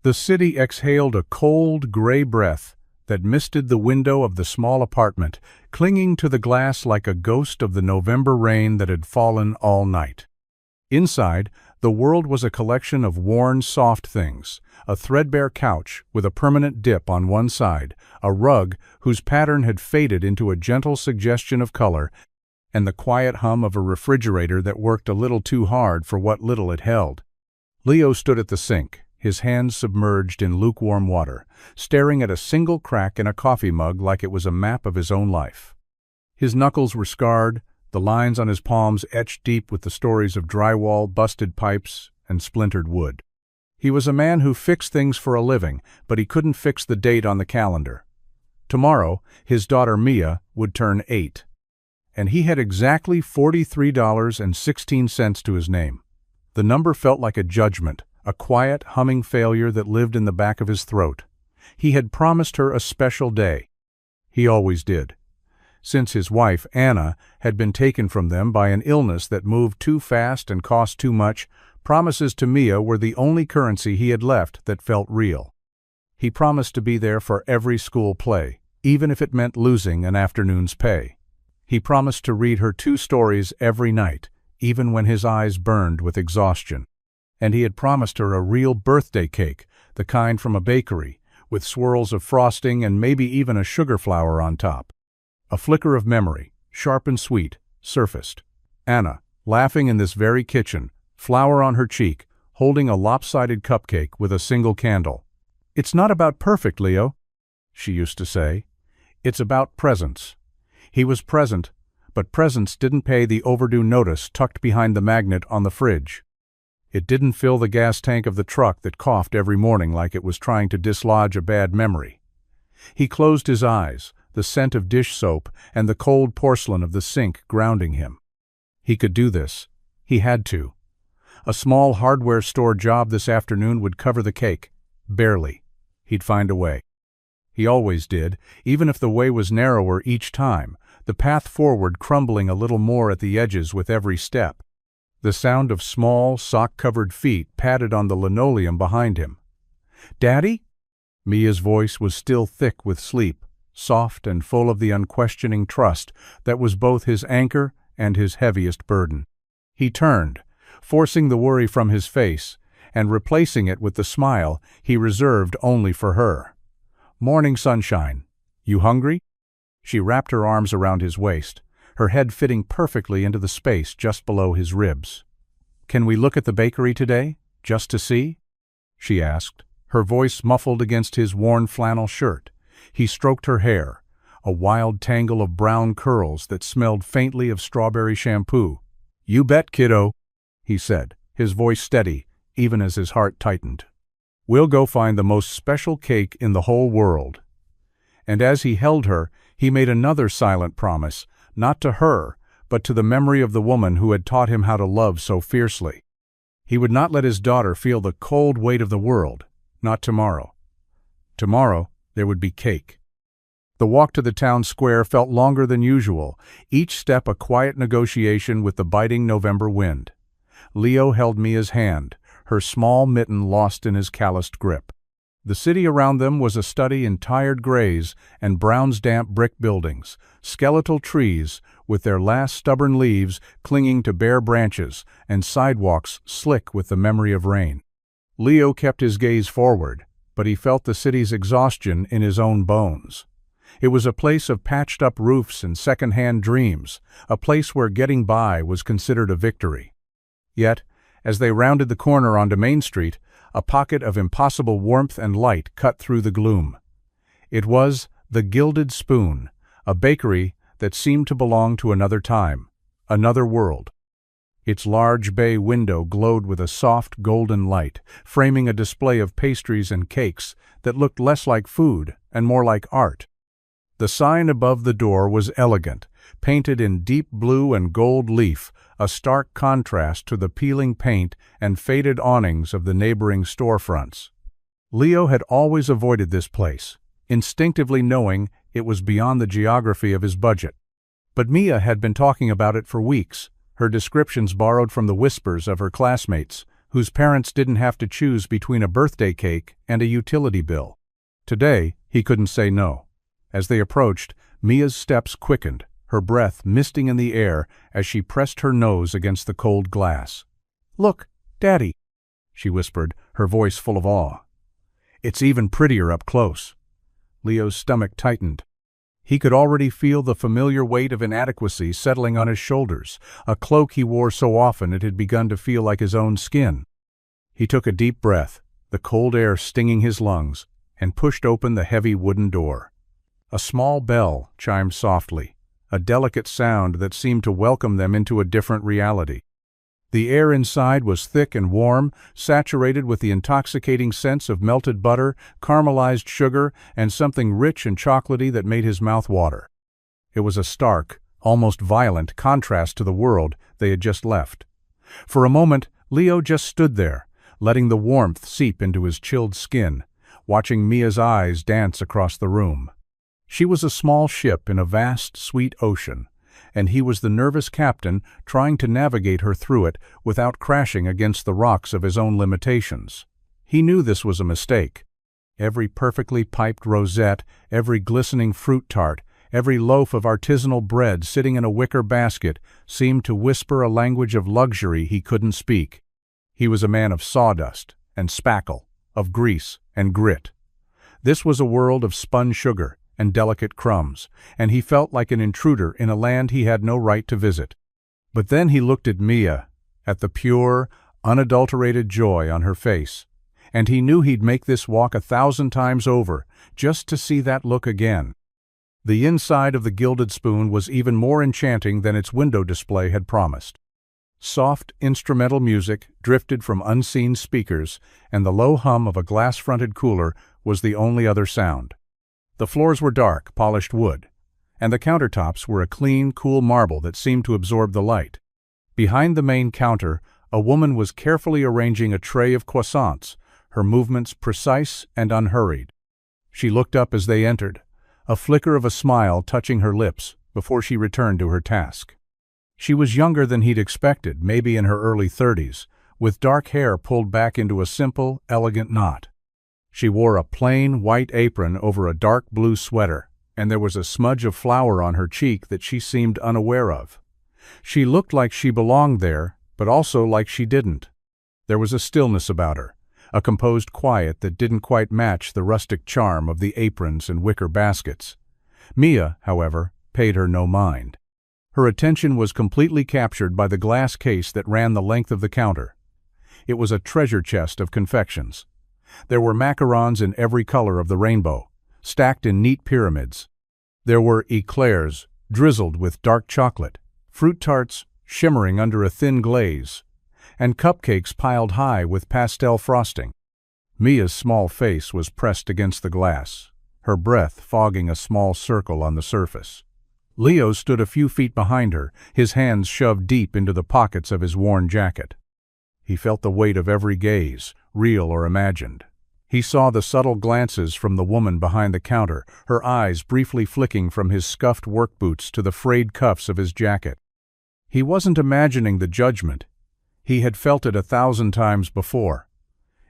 The city exhaled a cold, gray breath that misted the window of the small apartment, clinging to the glass like a ghost of the November rain that had fallen all night. Inside, the world was a collection of worn, soft things: a threadbare couch with a permanent dip on one side, a rug whose pattern had faded into a gentle suggestion of color, and the quiet hum of a refrigerator that worked a little too hard for what little it held. Leo stood at the sink, his hands submerged in lukewarm water, staring at a single crack in a coffee mug like it was a map of his own life. His knuckles were scarred, the lines on his palms etched deep with the stories of drywall, busted pipes, and splintered wood. He was a man who fixed things for a living, but he couldn't fix the date on the calendar. Tomorrow, his daughter Mia would turn 8. And he had exactly $43.16 to his name. The number felt like a judgment, a quiet, humming failure that lived in the back of his throat. He had promised her a special day. He always did. Since his wife, Anna, had been taken from them by an illness that moved too fast and cost too much, promises to Mia were the only currency he had left that felt real. He promised to be there for every school play, even if it meant losing an afternoon's pay. He promised to read her 2 stories every night, even when his eyes burned with exhaustion. And he had promised her a real birthday cake, the kind from a bakery, with swirls of frosting and maybe even a sugar flower on top. A flicker of memory, sharp and sweet, surfaced. Anna, laughing in this very kitchen, flower on her cheek, holding a lopsided cupcake with a single candle. "It's not about perfect, Leo," she used to say. "It's about presence." He was present, but presence didn't pay the overdue notice tucked behind the magnet on the fridge. It didn't fill the gas tank of the truck that coughed every morning like it was trying to dislodge a bad memory. He closed his eyes, the scent of dish soap and the cold porcelain of the sink grounding him. He could do this. He had to. A small hardware store job this afternoon would cover the cake. Barely. He'd find a way. He always did, even if the way was narrower each time, the path forward crumbling a little more at the edges with every step. The sound of small, sock-covered feet padded on the linoleum behind him. "Daddy?" Mia's voice was still thick with sleep, soft and full of the unquestioning trust that was both his anchor and his heaviest burden. He turned, forcing the worry from his face, and replacing it with the smile he reserved only for her. "Morning sunshine. You hungry?" She wrapped her arms around his waist, her head fitting perfectly into the space just below his ribs. "Can we look at the bakery today, just to see?" she asked, her voice muffled against his worn flannel shirt. He stroked her hair, a wild tangle of brown curls that smelled faintly of strawberry shampoo. "You bet, kiddo," he said, his voice steady, even as his heart tightened. "We'll go find the most special cake in the whole world." And as he held her, he made another silent promise, not to her, but to the memory of the woman who had taught him how to love so fiercely. He would not let his daughter feel the cold weight of the world, not tomorrow. Tomorrow, there would be cake. The walk to the town square felt longer than usual, each step a quiet negotiation with the biting November wind. Leo held Mia's hand, her small mitten lost in his calloused grip. The city around them was a study in tired grays and Brown's damp brick buildings, skeletal trees with their last stubborn leaves clinging to bare branches, and sidewalks slick with the memory of rain. Leo kept his gaze forward, but he felt the city's exhaustion in his own bones. It was a place of patched-up roofs and second-hand dreams, a place where getting by was considered a victory. Yet, as they rounded the corner onto Main Street, a pocket of impossible warmth and light cut through the gloom. It was the Gilded Spoon, a bakery that seemed to belong to another time, another world. Its large bay window glowed with a soft golden light, framing a display of pastries and cakes that looked less like food and more like art. The sign above the door was elegant, painted in deep blue and gold leaf, a stark contrast to the peeling paint and faded awnings of the neighboring storefronts. Leo had always avoided this place, instinctively knowing it was beyond the geography of his budget. But Mia had been talking about it for weeks, her descriptions borrowed from the whispers of her classmates, whose parents didn't have to choose between a birthday cake and a utility bill. Today, he couldn't say no. As they approached, Mia's steps quickened, her breath misting in the air as she pressed her nose against the cold glass. "Look, Daddy," she whispered, her voice full of awe. "It's even prettier up close." Leo's stomach tightened. He could already feel the familiar weight of inadequacy settling on his shoulders, a cloak he wore so often it had begun to feel like his own skin. He took a deep breath, the cold air stinging his lungs, and pushed open the heavy wooden door. A small bell chimed softly, a delicate sound that seemed to welcome them into a different reality. The air inside was thick and warm, saturated with the intoxicating scents of melted butter, caramelized sugar, and something rich and chocolatey that made his mouth water. It was a stark, almost violent contrast to the world they had just left. For a moment, Leo just stood there, letting the warmth seep into his chilled skin, watching Mia's eyes dance across the room. She was a small ship in a vast, sweet ocean, and he was the nervous captain trying to navigate her through it without crashing against the rocks of his own limitations. He knew this was a mistake. Every perfectly piped rosette, every glistening fruit tart, every loaf of artisanal bread sitting in a wicker basket seemed to whisper a language of luxury he couldn't speak. He was a man of sawdust and spackle, of grease and grit. This was a world of spun sugar and delicate crumbs, and he felt like an intruder in a land he had no right to visit. But then he looked at Mia, at the pure, unadulterated joy on her face, and he knew he'd make this walk 1,000 times over just to see that look again. The inside of the gilded spoon was even more enchanting than its window display had promised. Soft instrumental music drifted from unseen speakers, and the low hum of a glass-fronted cooler was the only other sound. The floors were dark, polished wood, and the countertops were a clean, cool marble that seemed to absorb the light. Behind the main counter, a woman was carefully arranging a tray of croissants, her movements precise and unhurried. She looked up as they entered, a flicker of a smile touching her lips before she returned to her task. She was younger than he'd expected, maybe in her early 30s, with dark hair pulled back into a simple, elegant knot. She wore a plain, white apron over a dark blue sweater, and there was a smudge of flour on her cheek that she seemed unaware of. She looked like she belonged there, but also like she didn't. There was a stillness about her, a composed quiet that didn't quite match the rustic charm of the aprons and wicker baskets. Mia, however, paid her no mind. Her attention was completely captured by the glass case that ran the length of the counter. It was a treasure chest of confections. There were macarons in every color of the rainbow, stacked in neat pyramids. There were eclairs drizzled with dark chocolate, fruit tarts shimmering under a thin glaze, and cupcakes piled high with pastel frosting. Mia's small face was pressed against the glass, her breath fogging a small circle on the surface. Leo stood a few feet behind her, his hands shoved deep into the pockets of his worn jacket. He felt the weight of every gaze, real or imagined. He saw the subtle glances from the woman behind the counter, her eyes briefly flicking from his scuffed work boots to the frayed cuffs of his jacket. He wasn't imagining the judgment. He had felt it 1,000 times before.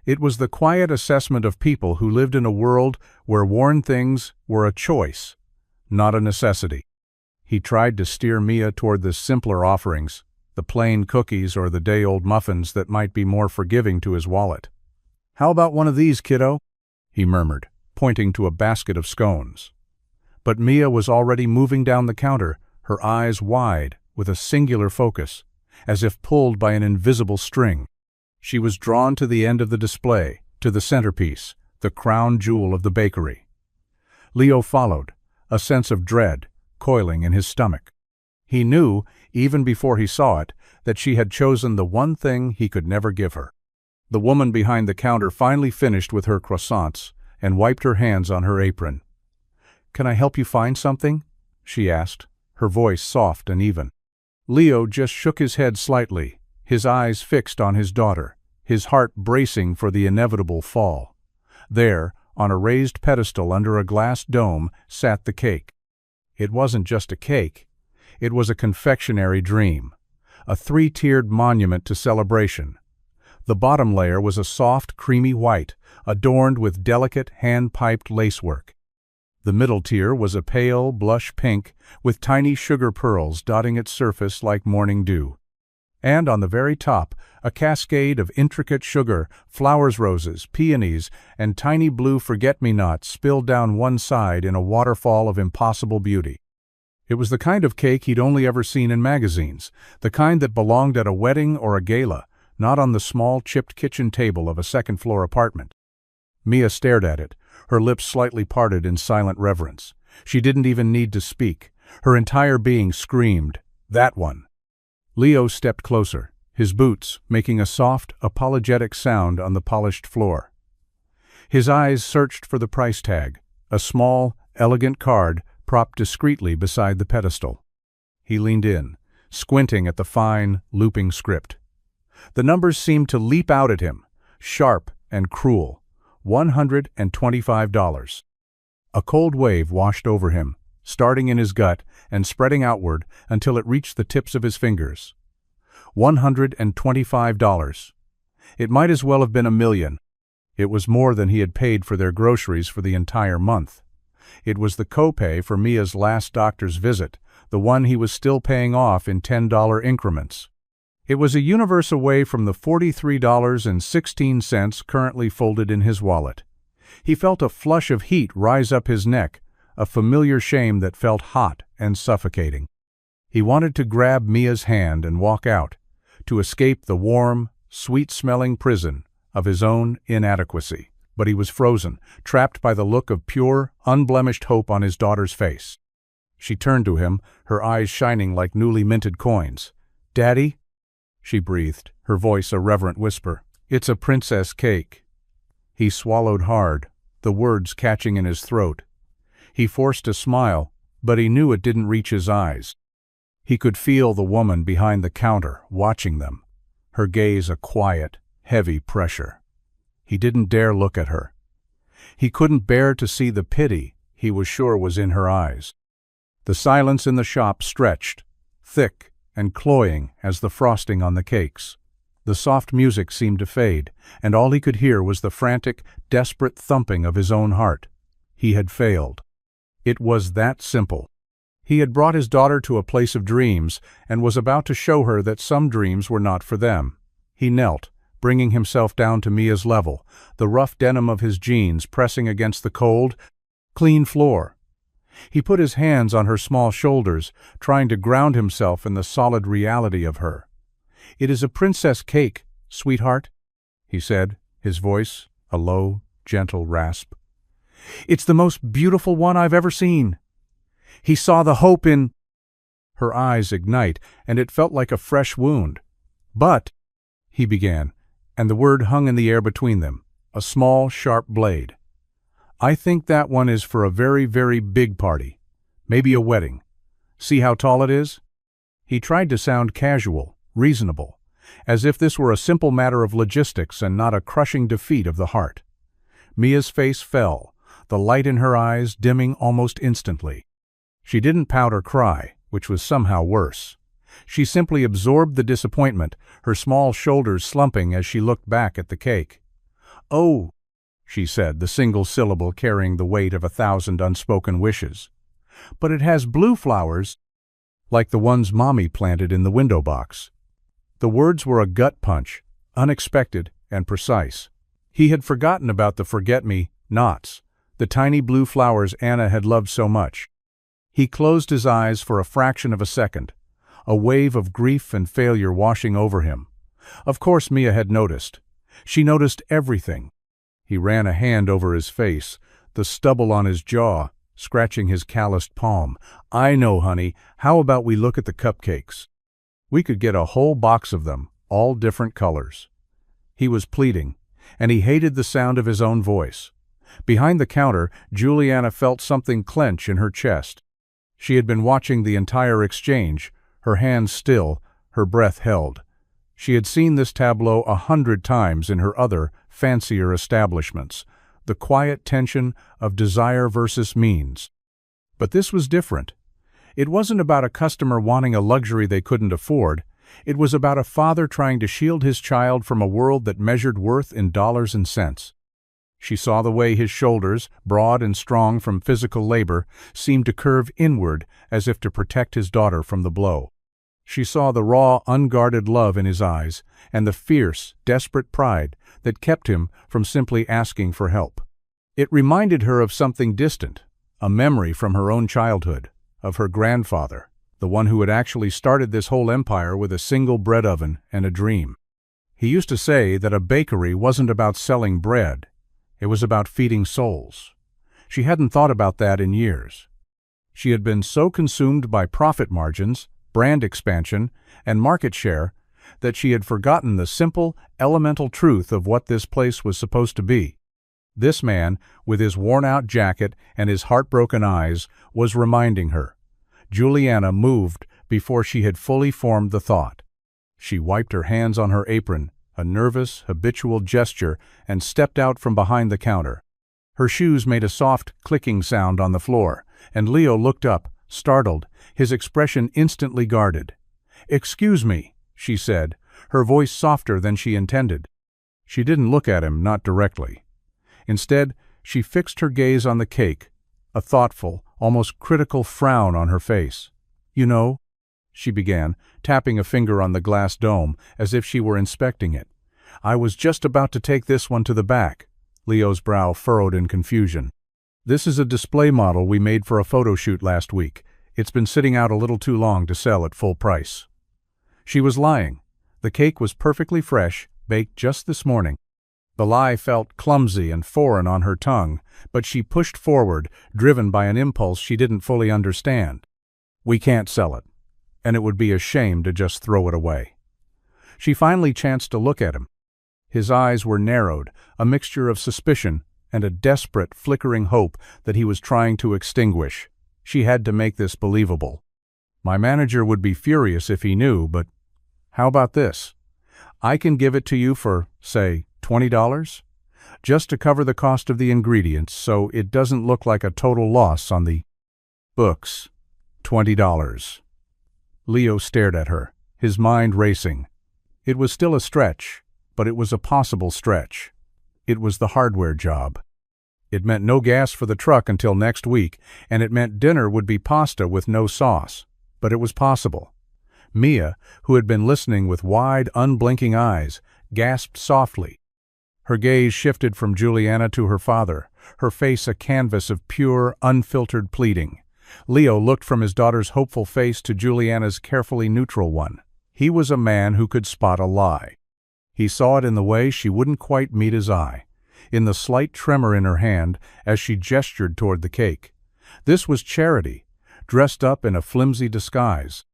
It was the quiet assessment of people who lived in a world where worn things were a choice, not a necessity. He tried to steer Mia toward the simpler offerings, the plain cookies or the day-old muffins that might be more forgiving to his wallet. "How about one of these, kiddo?" he murmured, pointing to a basket of scones. But Mia was already moving down the counter, her eyes wide, with a singular focus, as if pulled by an invisible string. She was drawn to the end of the display, to the centerpiece, the crown jewel of the bakery. Leo followed, a sense of dread coiling in his stomach. He knew, even before he saw it, that she had chosen the one thing he could never give her. The woman behind the counter finally finished with her croissants and wiped her hands on her apron. "Can I help you find something?" she asked, her voice soft and even. Leo just shook his head slightly, his eyes fixed on his daughter, his heart bracing for the inevitable fall. There, on a raised pedestal under a glass dome, sat the cake. It wasn't just a cake. It was a confectionery dream, a 3-tiered monument to celebration. The bottom layer was a soft, creamy white, adorned with delicate, hand-piped lacework. The middle tier was a pale, blush pink, with tiny sugar pearls dotting its surface like morning dew. And on the very top, a cascade of intricate sugar, flowers, roses, peonies, and tiny blue forget-me-nots spilled down one side in a waterfall of impossible beauty. It was the kind of cake he'd only ever seen in magazines, the kind that belonged at a wedding or a gala, not on the small, chipped kitchen table of a second-floor apartment. Mia stared at it, her lips slightly parted in silent reverence. She didn't even need to speak. Her entire being screamed, "That one!" Leo stepped closer, his boots making a soft, apologetic sound on the polished floor. His eyes searched for the price tag, a small, elegant card propped discreetly beside the pedestal. He leaned in, squinting at the fine, looping script. The numbers seemed to leap out at him, sharp and cruel. $125. A cold wave washed over him, starting in his gut and spreading outward until it reached the tips of his fingers. $125. It might as well have been $1 million. It was more than he had paid for their groceries for the entire month. It was the copay for Mia's last doctor's visit, the one he was still paying off in $10 increments. It was a universe away from the $43.16 currently folded in his wallet. He felt a flush of heat rise up his neck, a familiar shame that felt hot and suffocating. He wanted to grab Mia's hand and walk out, to escape the warm, sweet-smelling prison of his own inadequacy. But he was frozen, trapped by the look of pure, unblemished hope on his daughter's face. She turned to him, her eyes shining like newly minted coins. "Daddy?" she breathed, her voice a reverent whisper. "It's a princess cake." He swallowed hard, the words catching in his throat. He forced a smile, but he knew it didn't reach his eyes. He could feel the woman behind the counter, watching them, her gaze a quiet, heavy pressure. He didn't dare look at her. He couldn't bear to see the pity he was sure was in her eyes. The silence in the shop stretched, thick and cloying as the frosting on the cakes. The soft music seemed to fade, and all he could hear was the frantic, desperate thumping of his own heart. He had failed. It was that simple. He had brought his daughter to a place of dreams and was about to show her that some dreams were not for them. He knelt, bringing himself down to Mia's level, the rough denim of his jeans pressing against the cold, clean floor. He put his hands on her small shoulders, trying to ground himself in the solid reality of her. "It is a princess cake, sweetheart," he said, his voice a low, gentle rasp. "It's the most beautiful one I've ever seen." He saw the hope in... Her eyes ignite, and it felt like a fresh wound. "But," he began, and the word hung in the air between them, a small, sharp blade. "I think that one is for a very, very big party. Maybe a wedding. See how tall it is?" He tried to sound casual, reasonable, as if this were a simple matter of logistics and not a crushing defeat of the heart. Mia's face fell, the light in her eyes dimming almost instantly. She didn't pout or cry, which was somehow worse. She simply absorbed the disappointment, her small shoulders slumping as she looked back at the cake. "Oh," she said, the single syllable carrying the weight of 1,000 unspoken wishes. "But it has blue flowers, like the ones Mommy planted in the window box." The words were a gut punch, unexpected and precise. He had forgotten about the forget-me-nots, the tiny blue flowers Anna had loved so much. He closed his eyes for a fraction of a second, a wave of grief and failure washing over him. Of course Mia had noticed. She noticed everything. He ran a hand over his face, the stubble on his jaw, scratching his calloused palm. "I know, honey. How about we look at the cupcakes? We could get a whole box of them, all different colors." He was pleading, and he hated the sound of his own voice. Behind the counter, Juliana felt something clench in her chest. She had been watching the entire exchange, her hands still, her breath held. She had seen this tableau 100 times in her other, fancier establishments, the quiet tension of desire versus means. But this was different. It wasn't about a customer wanting a luxury they couldn't afford. It was about a father trying to shield his child from a world that measured worth in dollars and cents. She saw the way his shoulders, broad and strong from physical labor, seemed to curve inward as if to protect his daughter from the blow. She saw the raw, unguarded love in his eyes and the fierce, desperate pride that kept him from simply asking for help. It reminded her of something distant, a memory from her own childhood, of her grandfather, the one who had actually started this whole empire with a single bread oven and a dream. He used to say that a bakery wasn't about selling bread, it was about feeding souls. She hadn't thought about that in years. She had been so consumed by profit margins, brand expansion, and market share that she had forgotten the simple, elemental truth of what this place was supposed to be. This man, with his worn-out jacket and his heartbroken eyes, was reminding her. Juliana moved before she had fully formed the thought. She wiped her hands on her apron, a nervous, habitual gesture, and stepped out from behind the counter. Her shoes made a soft, clicking sound on the floor, and Leo looked up, startled, his expression instantly guarded. "Excuse me," she said, her voice softer than she intended. She didn't look at him, not directly. Instead, she fixed her gaze on the cake, a thoughtful, almost critical frown on her face. "You know," she began, tapping a finger on the glass dome as if she were inspecting it. "I was just about to take this one to the back." Leo's brow furrowed in confusion. "This is a display model we made for a photo shoot last week. It's been sitting out a little too long to sell at full price." She was lying. The cake was perfectly fresh, baked just this morning. The lie felt clumsy and foreign on her tongue, but she pushed forward, driven by an impulse she didn't fully understand. "We can't sell it, and it would be a shame to just throw it away." She finally chanced to look at him. His eyes were narrowed, a mixture of suspicion and a desperate, flickering hope that he was trying to extinguish. She had to make this believable. "My manager would be furious if he knew, but how about this? I can give it to you for, say, $20? Just to cover the cost of the ingredients, so it doesn't look like a total loss on the books. $20. Leo stared at her, his mind racing. It was still a stretch, but it was a possible stretch. It was the hardware job. It meant no gas for the truck until next week, and it meant dinner would be pasta with no sauce. But it was possible. Mia, who had been listening with wide, unblinking eyes, gasped softly. Her gaze shifted from Juliana to her father, her face a canvas of pure, unfiltered pleading. Leo looked from his daughter's hopeful face to Juliana's carefully neutral one. He was a man who could spot a lie. He saw it in the way she wouldn't quite meet his eye, in the slight tremor in her hand as she gestured toward the cake. This was charity, dressed up in a flimsy disguise.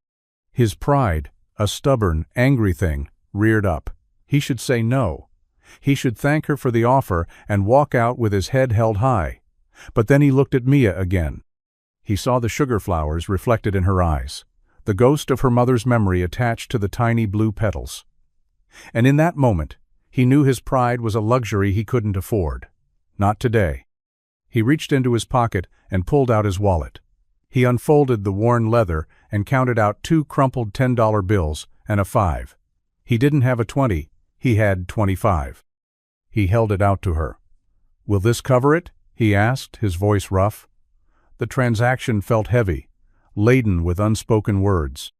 His pride, a stubborn, angry thing, reared up. He should say no. He should thank her for the offer and walk out with his head held high. But then he looked at Mia again. He saw the sugar flowers reflected in her eyes, the ghost of her mother's memory attached to the tiny blue petals. And in that moment, he knew his pride was a luxury he couldn't afford. Not today. He reached into his pocket and pulled out his wallet. He unfolded the worn leather and counted out 2 crumpled $10 bills and a 5. He didn't have a 20, he had 25. He held it out to her. "Will this cover it?" he asked, his voice rough. The transaction felt heavy, laden with unspoken words.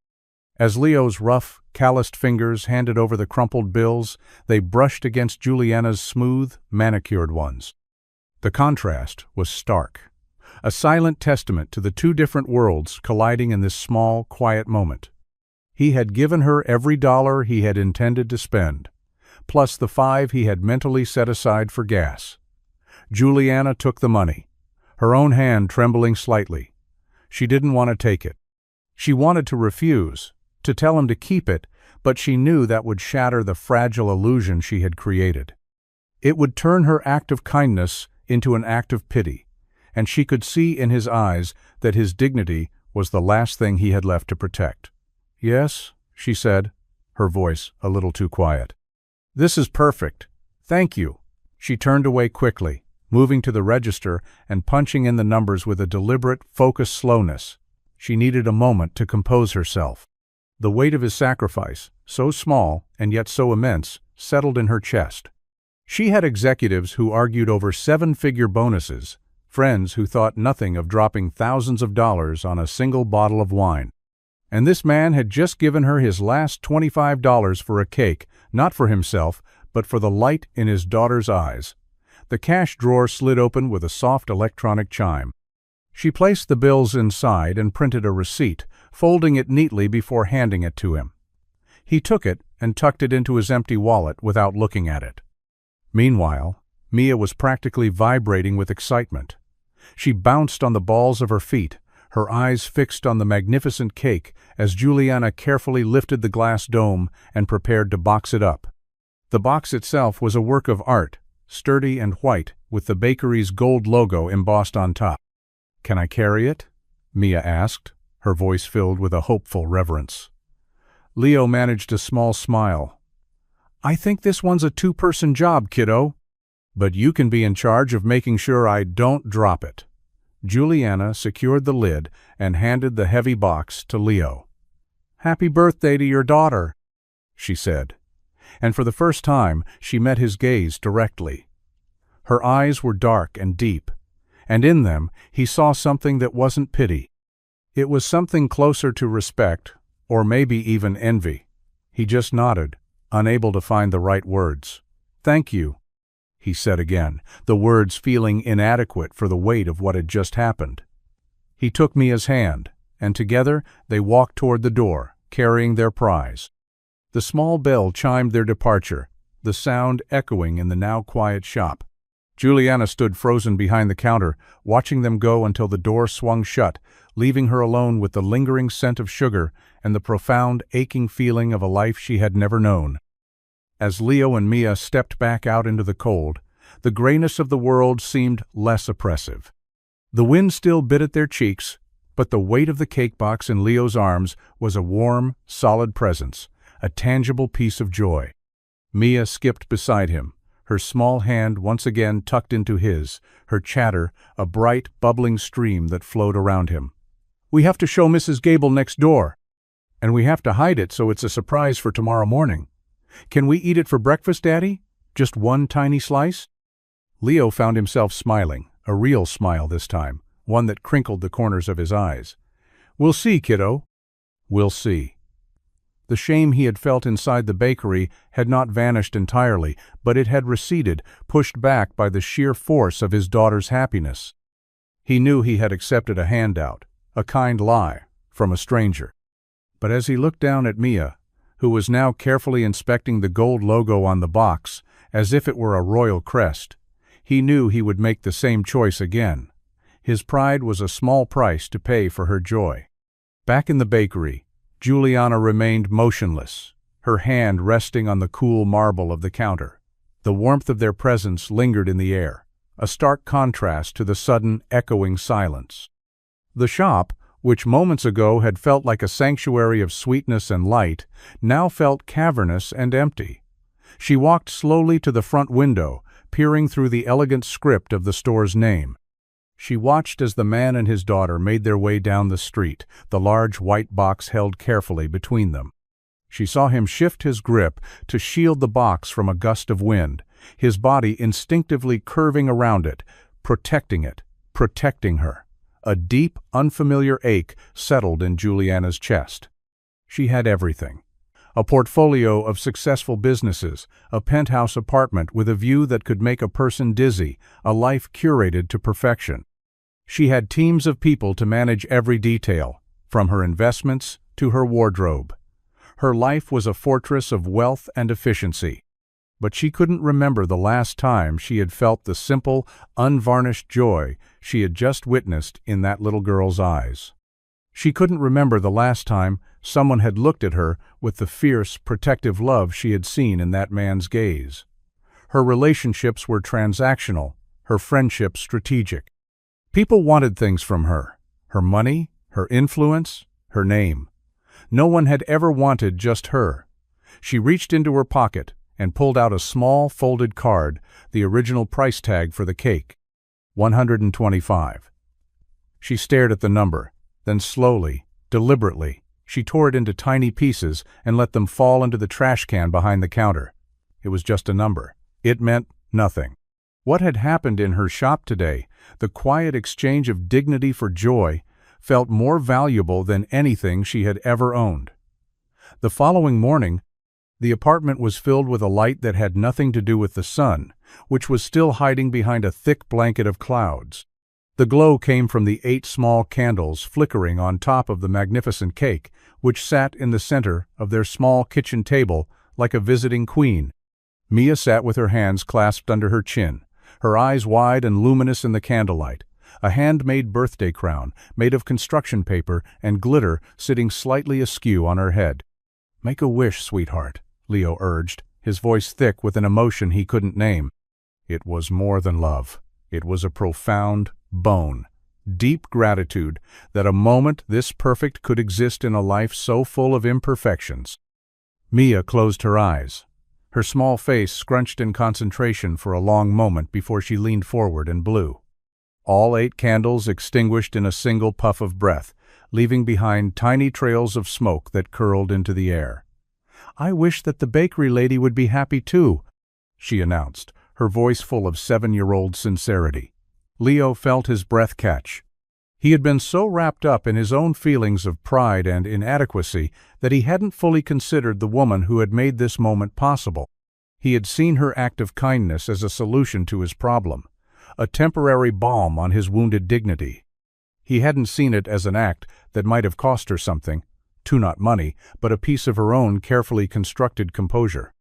As Leo's rough, calloused fingers handed over the crumpled bills, they brushed against Juliana's smooth, manicured ones. The contrast was stark, a silent testament to the 2 different worlds colliding in this small, quiet moment. He had given her every dollar he had intended to spend, plus the 5 he had mentally set aside for gas. Juliana took the money, her own hand trembling slightly. She didn't want to take it. She wanted to refuse, to tell him to keep it, but she knew that would shatter the fragile illusion she had created. It would turn her act of kindness into an act of pity, and she could see in his eyes that his dignity was the last thing he had left to protect. "Yes," she said, her voice a little too quiet. "This is perfect. Thank you." She turned away quickly, moving to the register and punching in the numbers with a deliberate, focused slowness. She needed a moment to compose herself. The weight of his sacrifice, so small and yet so immense, settled in her chest. She had executives who argued over seven-figure bonuses, friends who thought nothing of dropping thousands of dollars on a single bottle of wine. And this man had just given her his last $25 for a cake, not for himself, but for the light in his daughter's eyes. The cash drawer slid open with a soft electronic chime. She placed the bills inside and printed a receipt, folding it neatly before handing it to him. He took it and tucked it into his empty wallet without looking at it. Meanwhile, Mia was practically vibrating with excitement. She bounced on the balls of her feet, her eyes fixed on the magnificent cake as Juliana carefully lifted the glass dome and prepared to box it up. The box itself was a work of art, sturdy and white, with the bakery's gold logo embossed on top. "Can I carry it?" Mia asked, her voice filled with a hopeful reverence. Leo managed a small smile. "I think this one's a two-person job, kiddo. But you can be in charge of making sure I don't drop it." Juliana secured the lid and handed the heavy box to Leo. "Happy birthday to your daughter," she said. And for the first time, she met his gaze directly. Her eyes were dark and deep, and in them he saw something that wasn't pity. It was something closer to respect, or maybe even envy. He just nodded, unable to find the right words. "Thank you," he said again, the words feeling inadequate for the weight of what had just happened. He took Mia's hand, and together they walked toward the door, carrying their prize. The small bell chimed their departure, the sound echoing in the now quiet shop. Juliana stood frozen behind the counter, watching them go until the door swung shut, leaving her alone with the lingering scent of sugar and the profound, aching feeling of a life she had never known. As Leo and Mia stepped back out into the cold, the grayness of the world seemed less oppressive. The wind still bit at their cheeks, but the weight of the cake box in Leo's arms was a warm, solid presence, a tangible piece of joy. Mia skipped beside him, her small hand once again tucked into his, her chatter a bright, bubbling stream that flowed around him. "We have to show Mrs. Gable next door, and we have to hide it so it's a surprise for tomorrow morning. Can we eat it for breakfast, Daddy? Just one tiny slice?" Leo found himself smiling, a real smile this time, one that crinkled the corners of his eyes. "We'll see, kiddo. We'll see." The shame he had felt inside the bakery had not vanished entirely, but it had receded, pushed back by the sheer force of his daughter's happiness. He knew he had accepted a handout, a kind lie, from a stranger. But as he looked down at Mia, who was now carefully inspecting the gold logo on the box, as if it were a royal crest, he knew he would make the same choice again. His pride was a small price to pay for her joy. Back in the bakery, Juliana remained motionless, her hand resting on the cool marble of the counter. The warmth of their presence lingered in the air, a stark contrast to the sudden, echoing silence. The shop, which moments ago had felt like a sanctuary of sweetness and light, now felt cavernous and empty. She walked slowly to the front window, peering through the elegant script of the store's name. She watched as the man and his daughter made their way down the street, the large white box held carefully between them. She saw him shift his grip to shield the box from a gust of wind, his body instinctively curving around it, protecting her. A deep, unfamiliar ache settled in Juliana's chest. She had everything. A portfolio of successful businesses, a penthouse apartment with a view that could make a person dizzy, a life curated to perfection. She had teams of people to manage every detail, from her investments to her wardrobe. Her life was a fortress of wealth and efficiency. But she couldn't remember the last time she had felt the simple, unvarnished joy she had just witnessed in that little girl's eyes. She couldn't remember the last time someone had looked at her with the fierce, protective love she had seen in that man's gaze. Her relationships were transactional, her friendships strategic. People wanted things from her: her money, her influence, her name. No one had ever wanted just her. She reached into her pocket and pulled out a small, folded card, the original price tag for the cake. $125. She stared at the number, then slowly, deliberately, She tore it into tiny pieces and let them fall into the trash can behind the counter. It was just a number. It meant nothing. What had happened in her shop today, the quiet exchange of dignity for joy, felt more valuable than anything she had ever owned. The following morning, the apartment was filled with a light that had nothing to do with the sun, which was still hiding behind a thick blanket of clouds. The glow came from the 8 small candles flickering on top of the magnificent cake, which sat in the center of their small kitchen table like a visiting queen. Mia sat with her hands clasped under her chin, her eyes wide and luminous in the candlelight, a handmade birthday crown made of construction paper and glitter sitting slightly askew on her head. "Make a wish, sweetheart," Leo urged, his voice thick with an emotion he couldn't name. It was more than love. It was a profound, deep gratitude that a moment this perfect could exist in a life so full of imperfections. Mia closed her eyes, her small face scrunched in concentration for a long moment before she leaned forward and blew. All 8 candles extinguished in a single puff of breath, leaving behind tiny trails of smoke that curled into the air. "I wish that the bakery lady would be happy too," she announced, her voice full of 7-year-old sincerity. Leo felt his breath catch. He had been so wrapped up in his own feelings of pride and inadequacy that he hadn't fully considered the woman who had made this moment possible. He had seen her act of kindness as a solution to his problem, a temporary balm on his wounded dignity. He hadn't seen it as an act that might have cost her something, not money, but a piece of her own carefully constructed composure.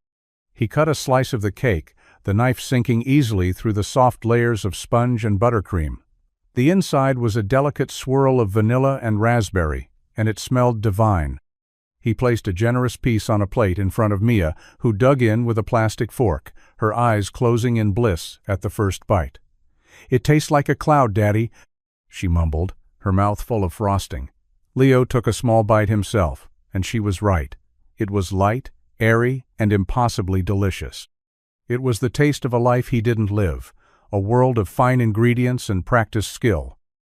He cut a slice of the cake, the knife sinking easily through the soft layers of sponge and buttercream. The inside was a delicate swirl of vanilla and raspberry, and it smelled divine. He placed a generous piece on a plate in front of Mia, who dug in with a plastic fork, her eyes closing in bliss at the first bite. "It tastes like a cloud, Daddy," she mumbled, her mouth full of frosting. Leo took a small bite himself, and she was right. It was light, airy, and impossibly delicious. It was the taste of a life he didn't live, a world of fine ingredients and practiced skill.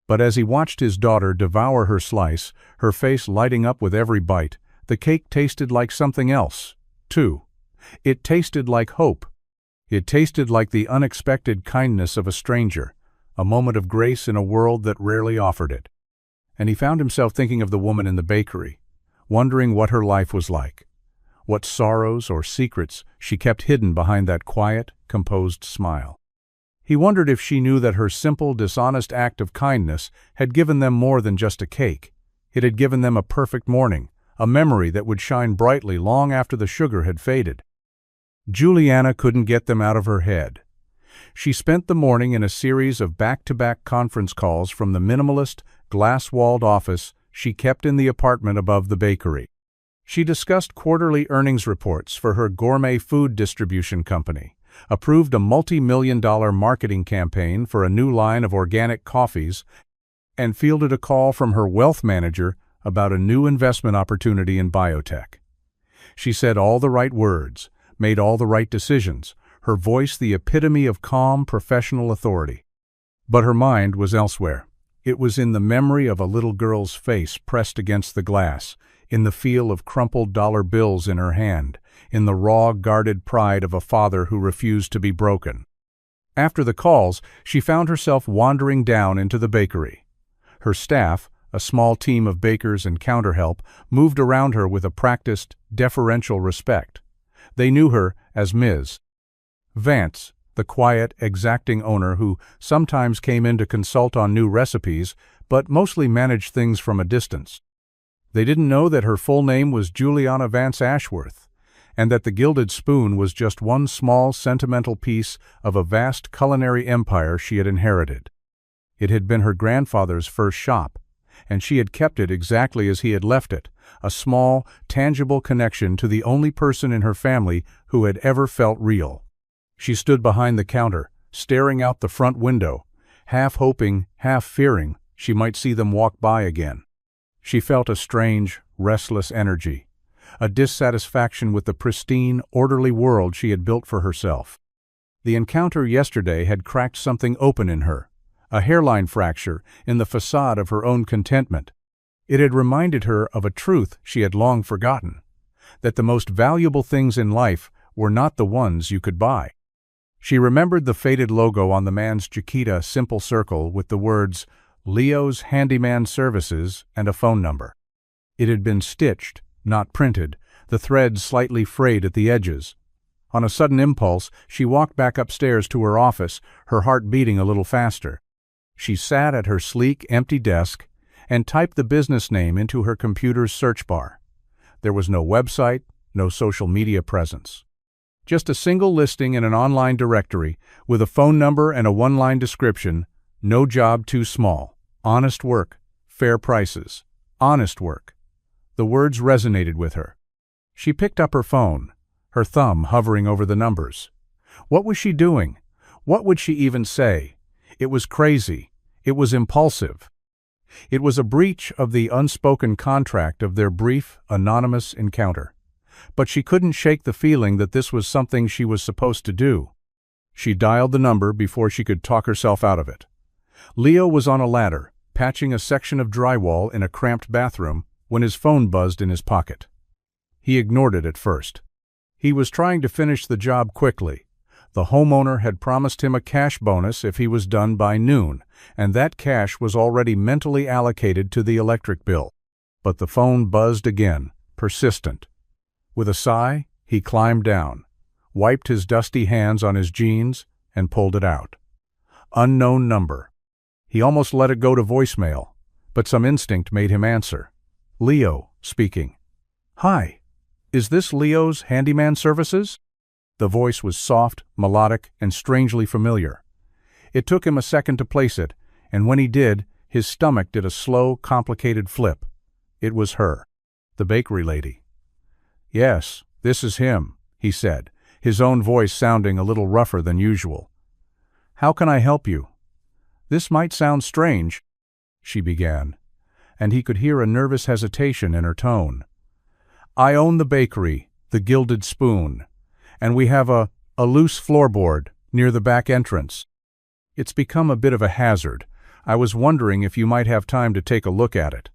But as he watched his daughter devour her slice, her face lighting up with every bite, the cake tasted like something else, too. It tasted like hope. It tasted like the unexpected kindness of a stranger, a moment of grace in a world that rarely offered it. And he found himself thinking of the woman in the bakery, wondering what her life was like, what sorrows or secrets she kept hidden behind that quiet, composed smile. He wondered if she knew that her simple, dishonest act of kindness had given them more than just a cake. It had given them a perfect morning, a memory that would shine brightly long after the sugar had faded. Juliana couldn't get them out of her head. She spent the morning in a series of back-to-back conference calls from the minimalist, glass-walled office she kept in the apartment above the bakery. She discussed quarterly earnings reports for her gourmet food distribution company, approved a multi-million-dollar marketing campaign for a new line of organic coffees, and fielded a call from her wealth manager about a new investment opportunity in biotech. She said all the right words, made all the right decisions, her voice the epitome of calm, professional authority. But her mind was elsewhere. It was in the memory of a little girl's face pressed against the glass, in the feel of crumpled dollar bills in her hand, in the raw, guarded pride of a father who refused to be broken. After the calls, she found herself wandering down into the bakery. Her staff, a small team of bakers and counter help, moved around her with a practiced, deferential respect. They knew her as Ms. Vance, the quiet, exacting owner who sometimes came in to consult on new recipes, but mostly managed things from a distance. They didn't know that her full name was Juliana Vance Ashworth, and that the Gilded Spoon was just one small, sentimental piece of a vast culinary empire she had inherited. It had been her grandfather's first shop, and she had kept it exactly as he had left it, a small, tangible connection to the only person in her family who had ever felt real. She stood behind the counter, staring out the front window, half hoping, half fearing she might see them walk by again. She felt a strange, restless energy, a dissatisfaction with the pristine, orderly world she had built for herself. The encounter yesterday had cracked something open in her, a hairline fracture in the facade of her own contentment. It had reminded her of a truth she had long forgotten, that the most valuable things in life were not the ones you could buy. She remembered the faded logo on the man's Chiquita simple circle with the words, Leo's Handyman Services, and a phone number. It had been stitched, not printed, the threads slightly frayed at the edges. On a sudden impulse, she walked back upstairs to her office, her heart beating a little faster. She sat at her sleek, empty desk and typed the business name into her computer's search bar. There was no website, no social media presence. Just a single listing in an online directory with a phone number and a one-line description, no job too small, honest work, fair prices, honest work. The words resonated with her. She picked up her phone, her thumb hovering over the numbers. What was she doing? What would she even say? It was crazy. It was impulsive. It was a breach of the unspoken contract of their brief, anonymous encounter. But she couldn't shake the feeling that this was something she was supposed to do. She dialed the number before she could talk herself out of it. Leo was on a ladder, patching a section of drywall in a cramped bathroom, when his phone buzzed in his pocket. He ignored it at first. He was trying to finish the job quickly. The homeowner had promised him a cash bonus if he was done by noon, and that cash was already mentally allocated to the electric bill. But the phone buzzed again, persistent. With a sigh, he climbed down, wiped his dusty hands on his jeans, and pulled it out. Unknown number. He almost let it go to voicemail, but some instinct made him answer. Leo, speaking. Hi, is this Leo's Handyman Services? The voice was soft, melodic, and strangely familiar. It took him a second to place it, and when he did, his stomach did a slow, complicated flip. It was her, the bakery lady. Yes, this is him, he said, his own voice sounding a little rougher than usual. How can I help you? This might sound strange, she began, and he could hear a nervous hesitation in her tone. I own the bakery, the Gilded Spoon, and we have a loose floorboard near the back entrance. It's become a bit of a hazard. I was wondering if you might have time to take a look at it.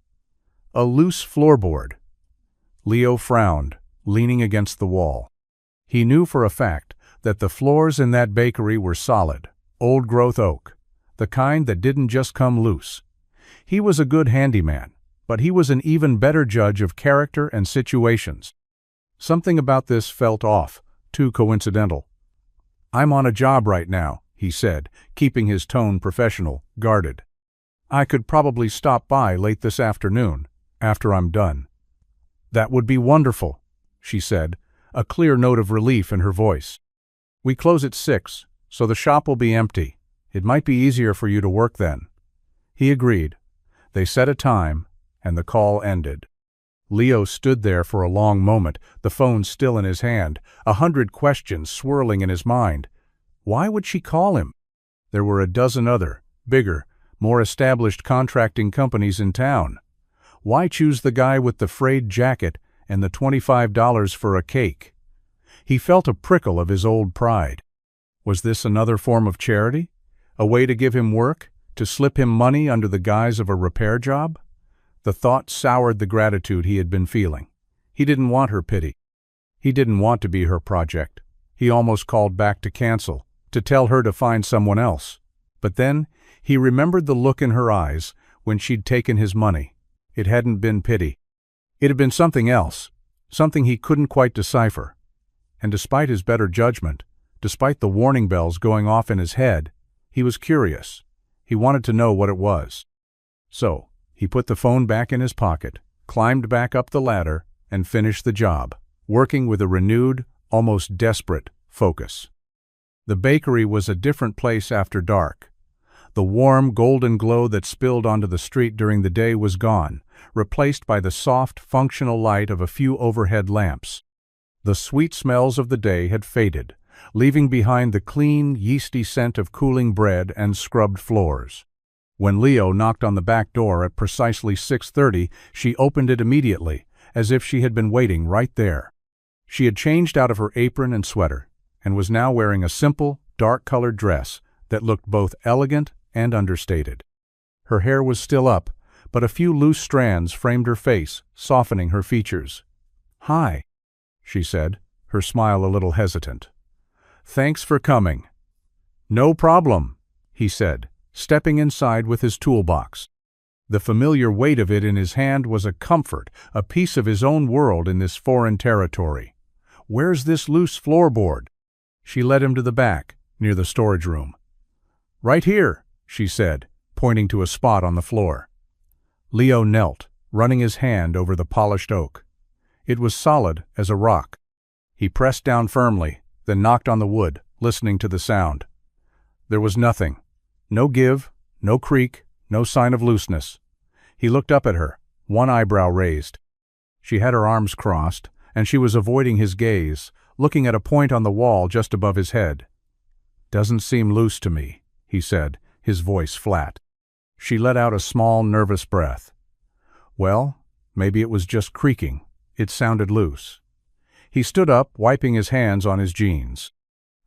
A loose floorboard. Leo frowned, leaning against the wall. He knew for a fact that the floors in that bakery were solid, old-growth oak, the kind that didn't just come loose. He was a good handyman, but he was an even better judge of character and situations. Something about this felt off, too coincidental. I'm on a job right now, he said, keeping his tone professional, guarded. I could probably stop by late this afternoon, after I'm done. That would be wonderful, she said, a clear note of relief in her voice. We close at 6, so the shop will be empty. It might be easier for you to work then. He agreed. They set a time, and the call ended. Leo stood there for a long moment, the phone still in his hand, 100 questions swirling in his mind. Why would she call him? There were a dozen other, bigger, more established contracting companies in town. Why choose the guy with the frayed jacket and the $25 for a cake? He felt a prickle of his old pride. Was this another form of charity? A way to give him work? To slip him money under the guise of a repair job? The thought soured the gratitude he had been feeling. He didn't want her pity. He didn't want to be her project. He almost called back to cancel, to tell her to find someone else. But then he remembered the look in her eyes when she'd taken his money. It hadn't been pity. It had been something else, something he couldn't quite decipher. And despite his better judgment, despite the warning bells going off in his head, he was curious. He wanted to know what it was. So, he put the phone back in his pocket, climbed back up the ladder, and finished the job, working with a renewed, almost desperate focus. The bakery was a different place after dark. The warm, golden glow that spilled onto the street during the day was gone, replaced by the soft, functional light of a few overhead lamps. The sweet smells of the day had faded, leaving behind the clean, yeasty scent of cooling bread and scrubbed floors. When Leo knocked on the back door at precisely 6:30, she opened it immediately, as if she had been waiting right there. She had changed out of her apron and sweater, and was now wearing a simple, dark-colored dress that looked both elegant and understated. Her hair was still up, but a few loose strands framed her face, softening her features. "Hi," she said, her smile a little hesitant. "Thanks for coming." "No problem," he said, stepping inside with his toolbox. The familiar weight of it in his hand was a comfort, a piece of his own world in this foreign territory. "Where's this loose floorboard?" She led him to the back, near the storage room. "Right here," she said, pointing to a spot on the floor. Leo knelt, running his hand over the polished oak. It was solid as a rock. He pressed down firmly, then knocked on the wood, listening to the sound. There was nothing. No give, no creak, no sign of looseness. He looked up at her, one eyebrow raised. She had her arms crossed, and she was avoiding his gaze, looking at a point on the wall just above his head. "Doesn't seem loose to me," he said, his voice flat. She let out a small, nervous breath. Well, maybe it was just creaking. It sounded loose. He stood up, wiping his hands on his jeans.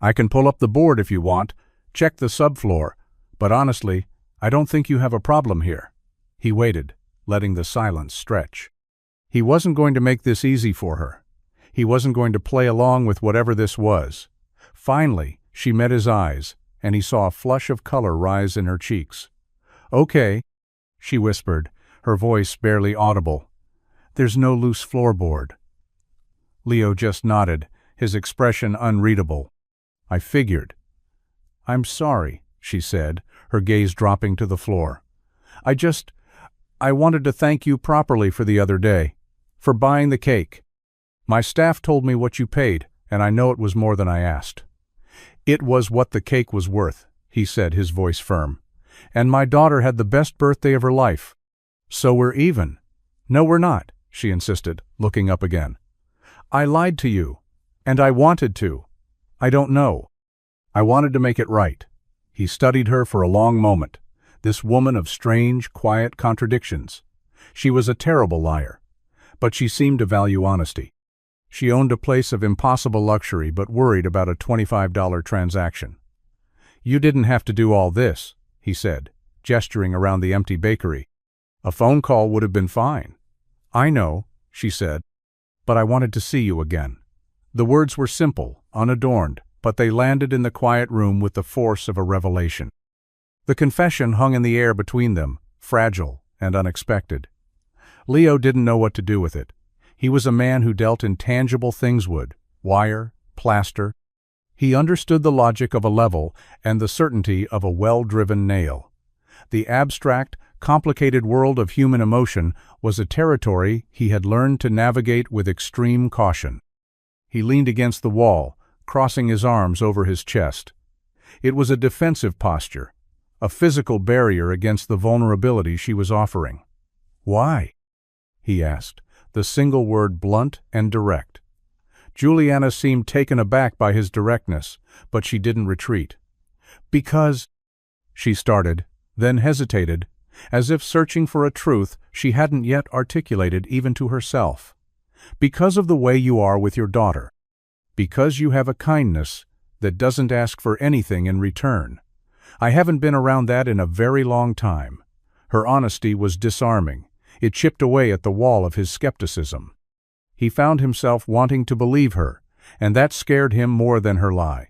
"I can pull up the board if you want, check the subfloor, but honestly, I don't think you have a problem here." He waited, letting the silence stretch. He wasn't going to make this easy for her. He wasn't going to play along with whatever this was. Finally, she met his eyes, and he saw a flush of color rise in her cheeks. "Okay," she whispered, her voice barely audible. "There's no loose floorboard." Leo just nodded, his expression unreadable. "I figured." "I'm sorry," she said, her gaze dropping to the floor. I wanted to thank you properly for the other day, for buying the cake. My staff told me what you paid, and I know it was more than I asked." "It was what the cake was worth," he said, his voice firm. "And my daughter had the best birthday of her life. So we're even." "No, we're not," she insisted, looking up again. "I lied to you, and I wanted to. I don't know. I wanted to make it right." He studied her for a long moment, this woman of strange, quiet contradictions. She was a terrible liar, but she seemed to value honesty. She owned a place of impossible luxury but worried about a $25 transaction. "You didn't have to do all this," he said, gesturing around the empty bakery. "A phone call would have been fine." "I know," she said, "but I wanted to see you again." The words were simple, unadorned, but they landed in the quiet room with the force of a revelation. The confession hung in the air between them, fragile and unexpected. Leo didn't know what to do with it. He was a man who dealt in tangible things: wood, wire, plaster. He understood the logic of a level and the certainty of a well-driven nail. The abstract, complicated world of human emotion was a territory he had learned to navigate with extreme caution. He leaned against the wall, crossing his arms over his chest. It was a defensive posture, a physical barrier against the vulnerability she was offering. "Why?" he asked, the single word blunt and direct. Juliana seemed taken aback by his directness, but she didn't retreat. "Because," she started, then hesitated, as if searching for a truth she hadn't yet articulated even to herself. "Because of the way you are with your daughter. Because you have a kindness that doesn't ask for anything in return. I haven't been around that in a very long time." Her honesty was disarming. It chipped away at the wall of his skepticism. He found himself wanting to believe her, and that scared him more than her lie.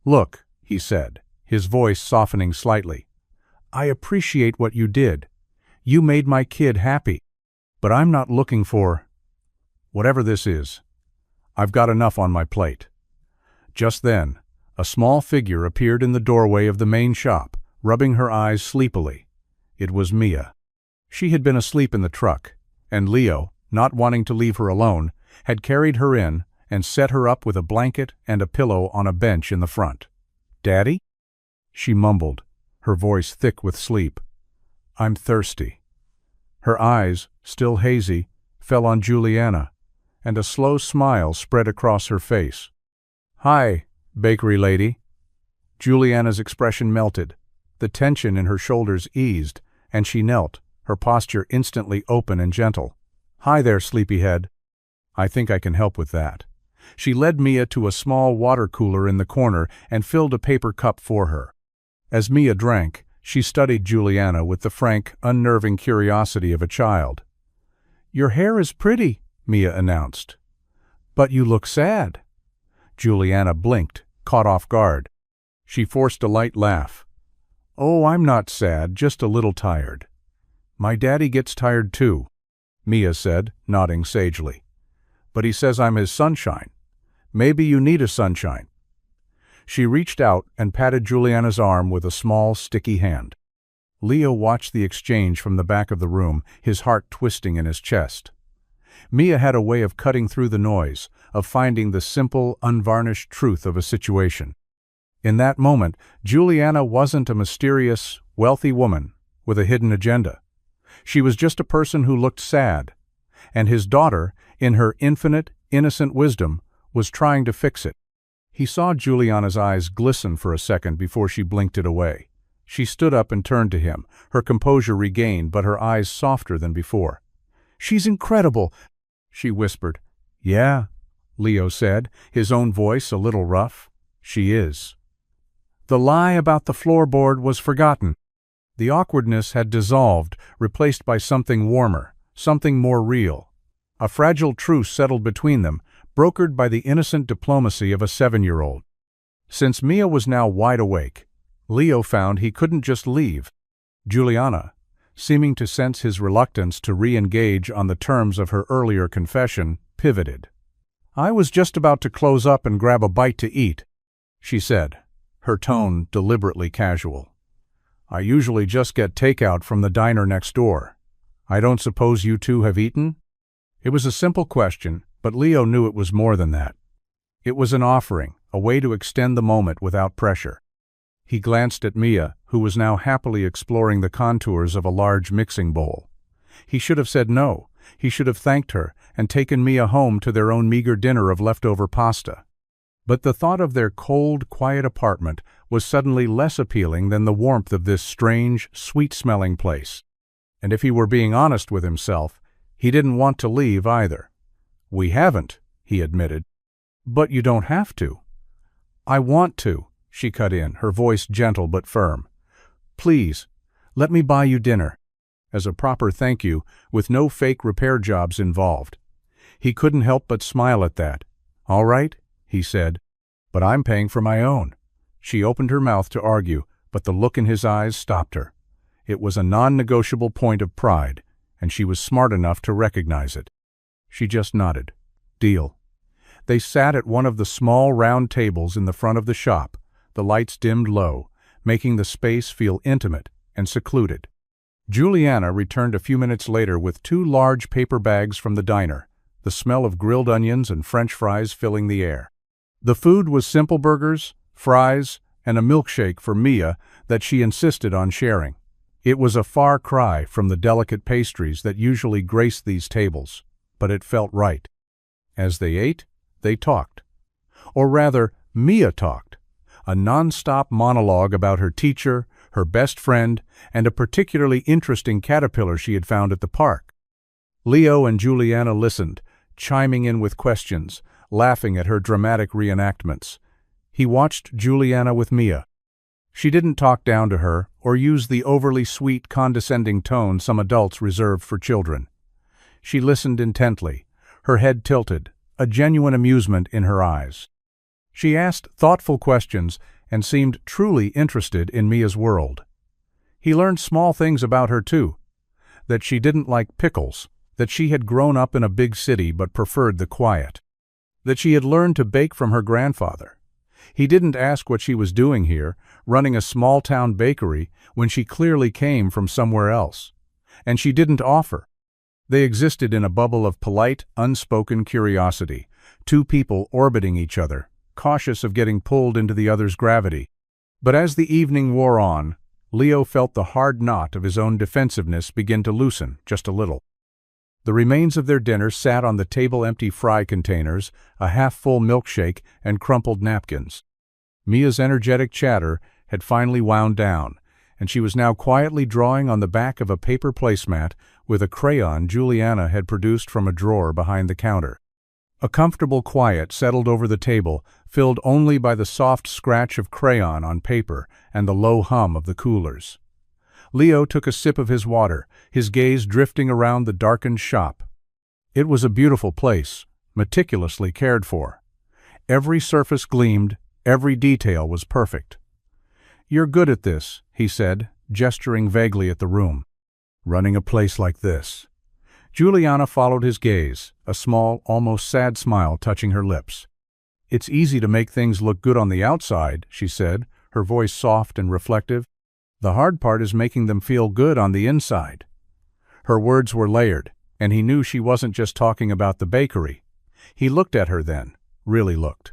"Look," he said, his voice softening slightly, "I appreciate what you did. You made my kid happy. But I'm not looking for whatever this is. I've got enough on my plate." Just then, a small figure appeared in the doorway of the main shop, rubbing her eyes sleepily. It was Mia. She had been asleep in the truck, and Leo, not wanting to leave her alone, had carried her in and set her up with a blanket and a pillow on a bench in the front. "Daddy?" she mumbled, her voice thick with sleep. "I'm thirsty." Her eyes, still hazy, fell on Juliana, and a slow smile spread across her face. "Hi, bakery lady." Juliana's expression melted. The tension in her shoulders eased, and she knelt, her posture instantly open and gentle. "Hi there, sleepyhead. I think I can help with that." She led Mia to a small water cooler in the corner and filled a paper cup for her. As Mia drank, She studied Juliana with the frank, unnerving curiosity of a child. "Your hair is pretty," Mia announced. "But you look sad." Juliana blinked, caught off guard. She forced a light laugh. "Oh, I'm not sad, just a little tired." "My daddy gets tired too," Mia said, nodding sagely. "But he says I'm his sunshine. Maybe you need a sunshine." She reached out and patted Juliana's arm with a small, sticky hand. Leo watched the exchange from the back of the room, his heart twisting in his chest. Mia had a way of cutting through the noise, of finding the simple, unvarnished truth of a situation. In that moment, Juliana wasn't a mysterious, wealthy woman with a hidden agenda. She was just a person who looked sad, and his daughter, in her infinite, innocent wisdom, was trying to fix it. He saw Juliana's eyes glisten for a second before she blinked it away. She stood up and turned to him, her composure regained but her eyes softer than before. "She's incredible," she whispered. "Yeah," Leo said, his own voice a little rough. "She is." The lie about the floorboard was forgotten. The awkwardness had dissolved, replaced by something warmer, something more real. A fragile truce settled between them, brokered by the innocent diplomacy of a 7-year-old. Since Mia was now wide awake, Leo found he couldn't just leave. Juliana, seeming to sense his reluctance to re-engage on the terms of her earlier confession, pivoted. "I was just about to close up and grab a bite to eat," she said, her tone deliberately casual. "I usually just get takeout from the diner next door. I don't suppose you two have eaten?" It was a simple question, but Leo knew it was more than that. It was an offering, a way to extend the moment without pressure. He glanced at Mia, who was now happily exploring the contours of a large mixing bowl. He should have said no. He should have thanked her and taken Mia home to their own meager dinner of leftover pasta. But the thought of their cold, quiet apartment was suddenly less appealing than the warmth of this strange, sweet-smelling place. And if he were being honest with himself, he didn't want to leave either. "We haven't," he admitted. "But you don't have to." "I want to," she cut in, her voice gentle but firm. "Please, let me buy you dinner." As a proper thank you, with no fake repair jobs involved. He couldn't help but smile at that. "All right," he said, "but I'm paying for my own." She opened her mouth to argue, but the look in his eyes stopped her. It was a non-negotiable point of pride, and she was smart enough to recognize it. She just nodded. "Deal." They sat at one of the small round tables in the front of the shop, the lights dimmed low, making the space feel intimate and secluded. Juliana returned a few minutes later with 2 large paper bags from the diner, the smell of grilled onions and French fries filling the air. The food was simple burgers, fries, and a milkshake for Mia that she insisted on sharing. It was a far cry from the delicate pastries that usually graced these tables, but it felt right. As they ate, they talked. Or rather, Mia talked, a non-stop monologue about her teacher, her best friend, and a particularly interesting caterpillar she had found at the park. Leo and Juliana listened, chiming in with questions, laughing at her dramatic reenactments. He watched Juliana with Mia. She didn't talk down to her or use the overly sweet, condescending tone some adults reserve for children. She listened intently, her head tilted, a genuine amusement in her eyes. She asked thoughtful questions and seemed truly interested in Mia's world. He learned small things about her too, that she didn't like pickles, that she had grown up in a big city but preferred the quiet, that she had learned to bake from her grandfather. He didn't ask what she was doing here, running a small-town bakery, when she clearly came from somewhere else. And she didn't offer. They existed in a bubble of polite, unspoken curiosity, 2 people orbiting each other, cautious of getting pulled into the other's gravity. But as the evening wore on, Leo felt the hard knot of his own defensiveness begin to loosen, just a little. The remains of their dinner sat on the table, empty fry containers, a half-full milkshake, and crumpled napkins. Mia's energetic chatter had finally wound down, and she was now quietly drawing on the back of a paper placemat with a crayon Juliana had produced from a drawer behind the counter. A comfortable quiet settled over the table, filled only by the soft scratch of crayon on paper and the low hum of the coolers. Leo took a sip of his water, his gaze drifting around the darkened shop. It was a beautiful place, meticulously cared for. Every surface gleamed, every detail was perfect. "You're good at this," he said, gesturing vaguely at the room. "Running a place like this." Juliana followed his gaze, a small, almost sad smile touching her lips. "It's easy to make things look good on the outside," she said, her voice soft and reflective. "The hard part is making them feel good on the inside." Her words were layered, and he knew she wasn't just talking about the bakery. He looked at her then, really looked.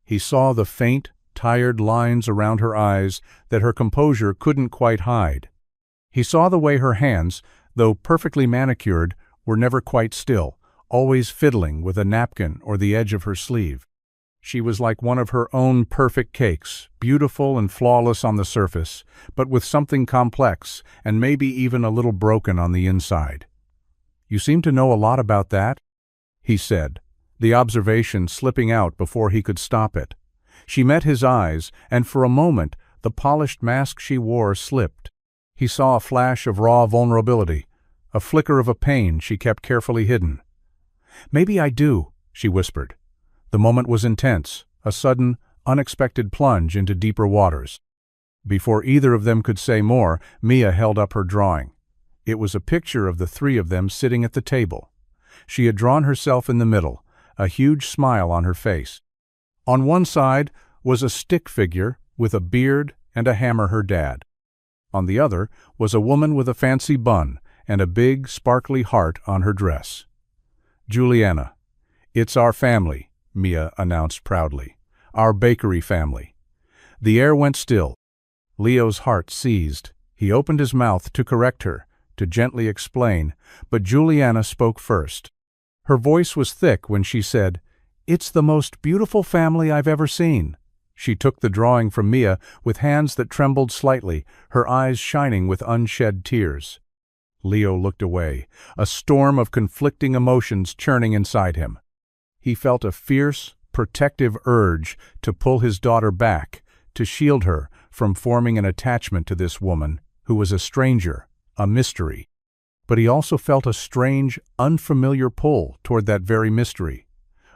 He saw the faint, tired lines around her eyes that her composure couldn't quite hide. He saw the way her hands, though perfectly manicured, were never quite still, always fiddling with a napkin or the edge of her sleeve. She was like one of her own perfect cakes, beautiful and flawless on the surface, but with something complex and maybe even a little broken on the inside. "You seem to know a lot about that," he said, the observation slipping out before he could stop it. She met his eyes, and for a moment the polished mask she wore slipped. He saw a flash of raw vulnerability, a flicker of a pain she kept carefully hidden. "Maybe I do," she whispered. The moment was intense, a sudden, unexpected plunge into deeper waters. Before either of them could say more, Mia held up her drawing. It was a picture of the three of them sitting at the table. She had drawn herself in the middle, a huge smile on her face. On one side was a stick figure with a beard and a hammer, her dad. On the other was a woman with a fancy bun and a big, sparkly heart on her dress. "Juliana, it's our family," Mia announced proudly. "Our bakery family." The air went still. Leo's heart seized. He opened his mouth to correct her, to gently explain, but Juliana spoke first. Her voice was thick when she said, "It's the most beautiful family I've ever seen." She took the drawing from Mia with hands that trembled slightly, her eyes shining with unshed tears. Leo looked away, a storm of conflicting emotions churning inside him. He felt a fierce, protective urge to pull his daughter back, to shield her from forming an attachment to this woman, who was a stranger, a mystery. But he also felt a strange, unfamiliar pull toward that very mystery,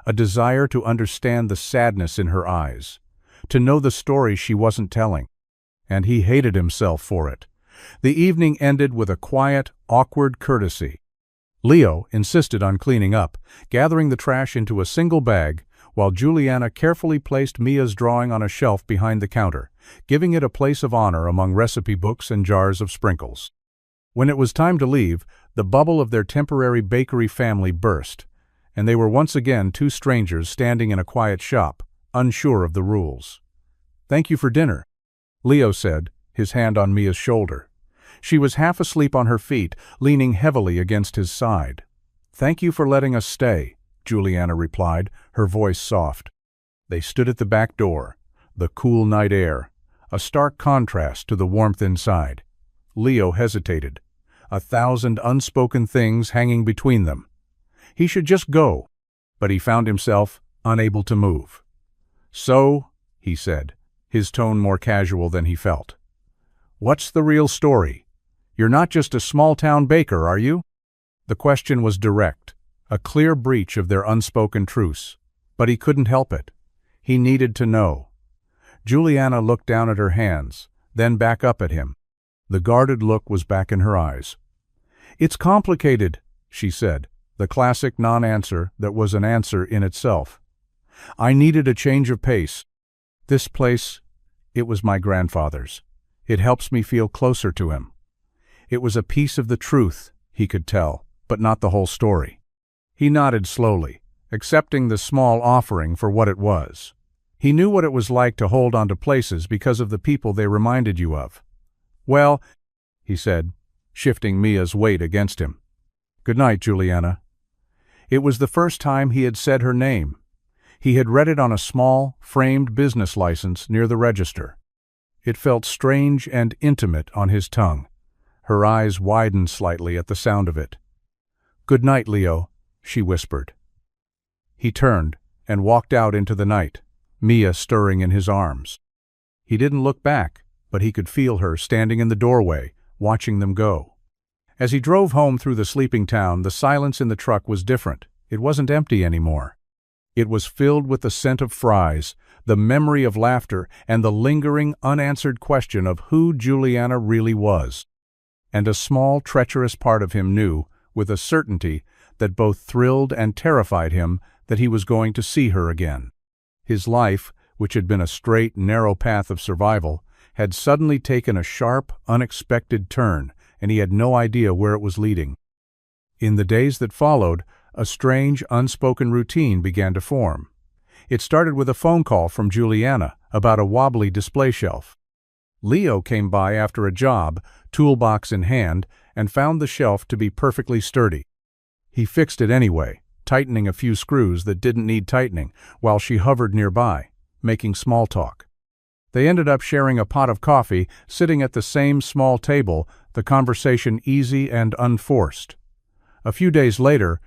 a desire to understand the sadness in her eyes, to know the story she wasn't telling. And he hated himself for it. The evening ended with a quiet, awkward courtesy. Leo insisted on cleaning up, gathering the trash into a single bag, while Juliana carefully placed Mia's drawing on a shelf behind the counter, giving it a place of honor among recipe books and jars of sprinkles. When it was time to leave, the bubble of their temporary bakery family burst, and they were once again two strangers standing in a quiet shop, unsure of the rules. "Thank you for dinner," Leo said, his hand on Mia's shoulder. She was half asleep on her feet, leaning heavily against his side. "Thank you for letting us stay," Juliana replied, her voice soft. They stood at the back door, the cool night air, a stark contrast to the warmth inside. Leo hesitated, 1,000 unspoken things hanging between them. He should just go, but he found himself unable to move. "So," he said, his tone more casual than he felt, "what's the real story? You're not just a small-town baker, are you?" The question was direct, a clear breach of their unspoken truce, but he couldn't help it. He needed to know. Juliana looked down at her hands, then back up at him. The guarded look was back in her eyes. "It's complicated," she said, the classic non-answer that was an answer in itself. "I needed a change of pace. This place, it was my grandfather's. It helps me feel closer to him." It was a piece of the truth, he could tell, but not the whole story. He nodded slowly, accepting the small offering for what it was. He knew what it was like to hold on to places because of the people they reminded you of. "Well," he said, shifting Mia's weight against him. "Good night, Juliana." It was the first time he had said her name. He had read it on a small, framed business license near the register. It felt strange and intimate on his tongue. Her eyes widened slightly at the sound of it. "Good night, Leo," she whispered. He turned and walked out into the night, Mia stirring in his arms. He didn't look back, but he could feel her standing in the doorway, watching them go. As he drove home through the sleeping town, the silence in the truck was different. It wasn't empty anymore. It was filled with the scent of fries, the memory of laughter, and the lingering, unanswered question of who Juliana really was. And a small, treacherous part of him knew, with a certainty that both thrilled and terrified him, that he was going to see her again. His life, which had been a straight, narrow path of survival, had suddenly taken a sharp, unexpected turn, and he had no idea where it was leading. In the days that followed, a strange, unspoken routine began to form. It started with a phone call from Juliana about a wobbly display shelf. Leo came by after a job, toolbox in hand, and found the shelf to be perfectly sturdy. He fixed it anyway, tightening a few screws that didn't need tightening, while she hovered nearby, making small talk. They ended up sharing a pot of coffee, sitting at the same small table, the conversation easy and unforced. A few days later,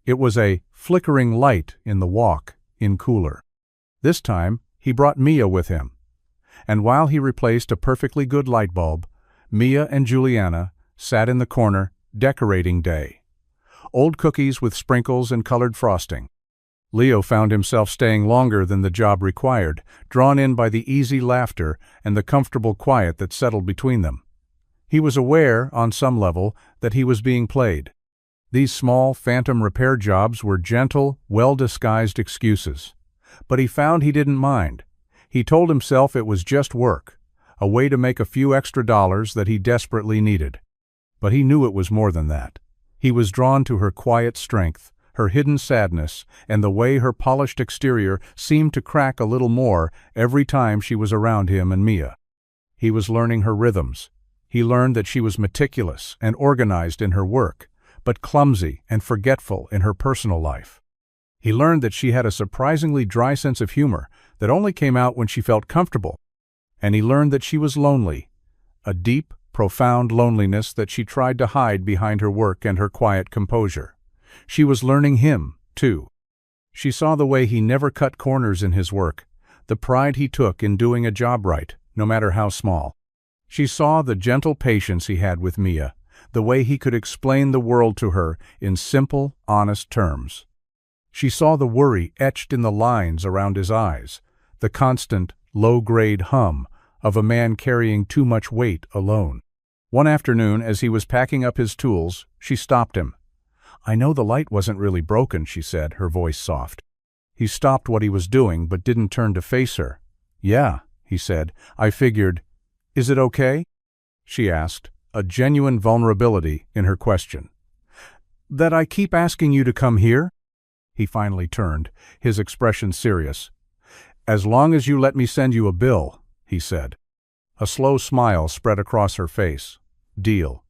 it was a flickering light in the walk-in cooler. This time, he brought Mia with him. And while he replaced a perfectly good light bulb, Mia and Juliana sat in the corner, decorating day. Old cookies with sprinkles and colored frosting. Leo found himself staying longer than the job required, drawn in by the easy laughter and the comfortable quiet that settled between them. He was aware, on some level, that he was being played. These small, phantom repair jobs were gentle, well-disguised excuses. But he found he didn't mind. He told himself it was just work, a way to make a few extra dollars that he desperately needed. But he knew it was more than that. He was drawn to her quiet strength, her hidden sadness, and the way her polished exterior seemed to crack a little more every time she was around him and Mia. He was learning her rhythms. He learned that she was meticulous and organized in her work, but clumsy and forgetful in her personal life. He learned that she had a surprisingly dry sense of humor that only came out when she felt comfortable. And he learned that she was lonely, a deep, profound loneliness that she tried to hide behind her work and her quiet composure. She was learning him, too. She saw the way he never cut corners in his work, the pride he took in doing a job right, no matter how small. She saw the gentle patience he had with Mia, the way he could explain the world to her in simple, honest terms. She saw the worry etched in the lines around his eyes, the constant, low-grade hum of a man carrying too much weight alone. One afternoon, as he was packing up his tools, she stopped him. "I know the light wasn't really broken," she said, her voice soft. He stopped what he was doing but didn't turn to face her. "Yeah," he said, "I figured. Is it okay?" she asked, a genuine vulnerability in her question. "That I keep asking you to come here?" He finally turned, his expression serious. "As long as you let me send you a bill," he said. A slow smile spread across her face. Deal.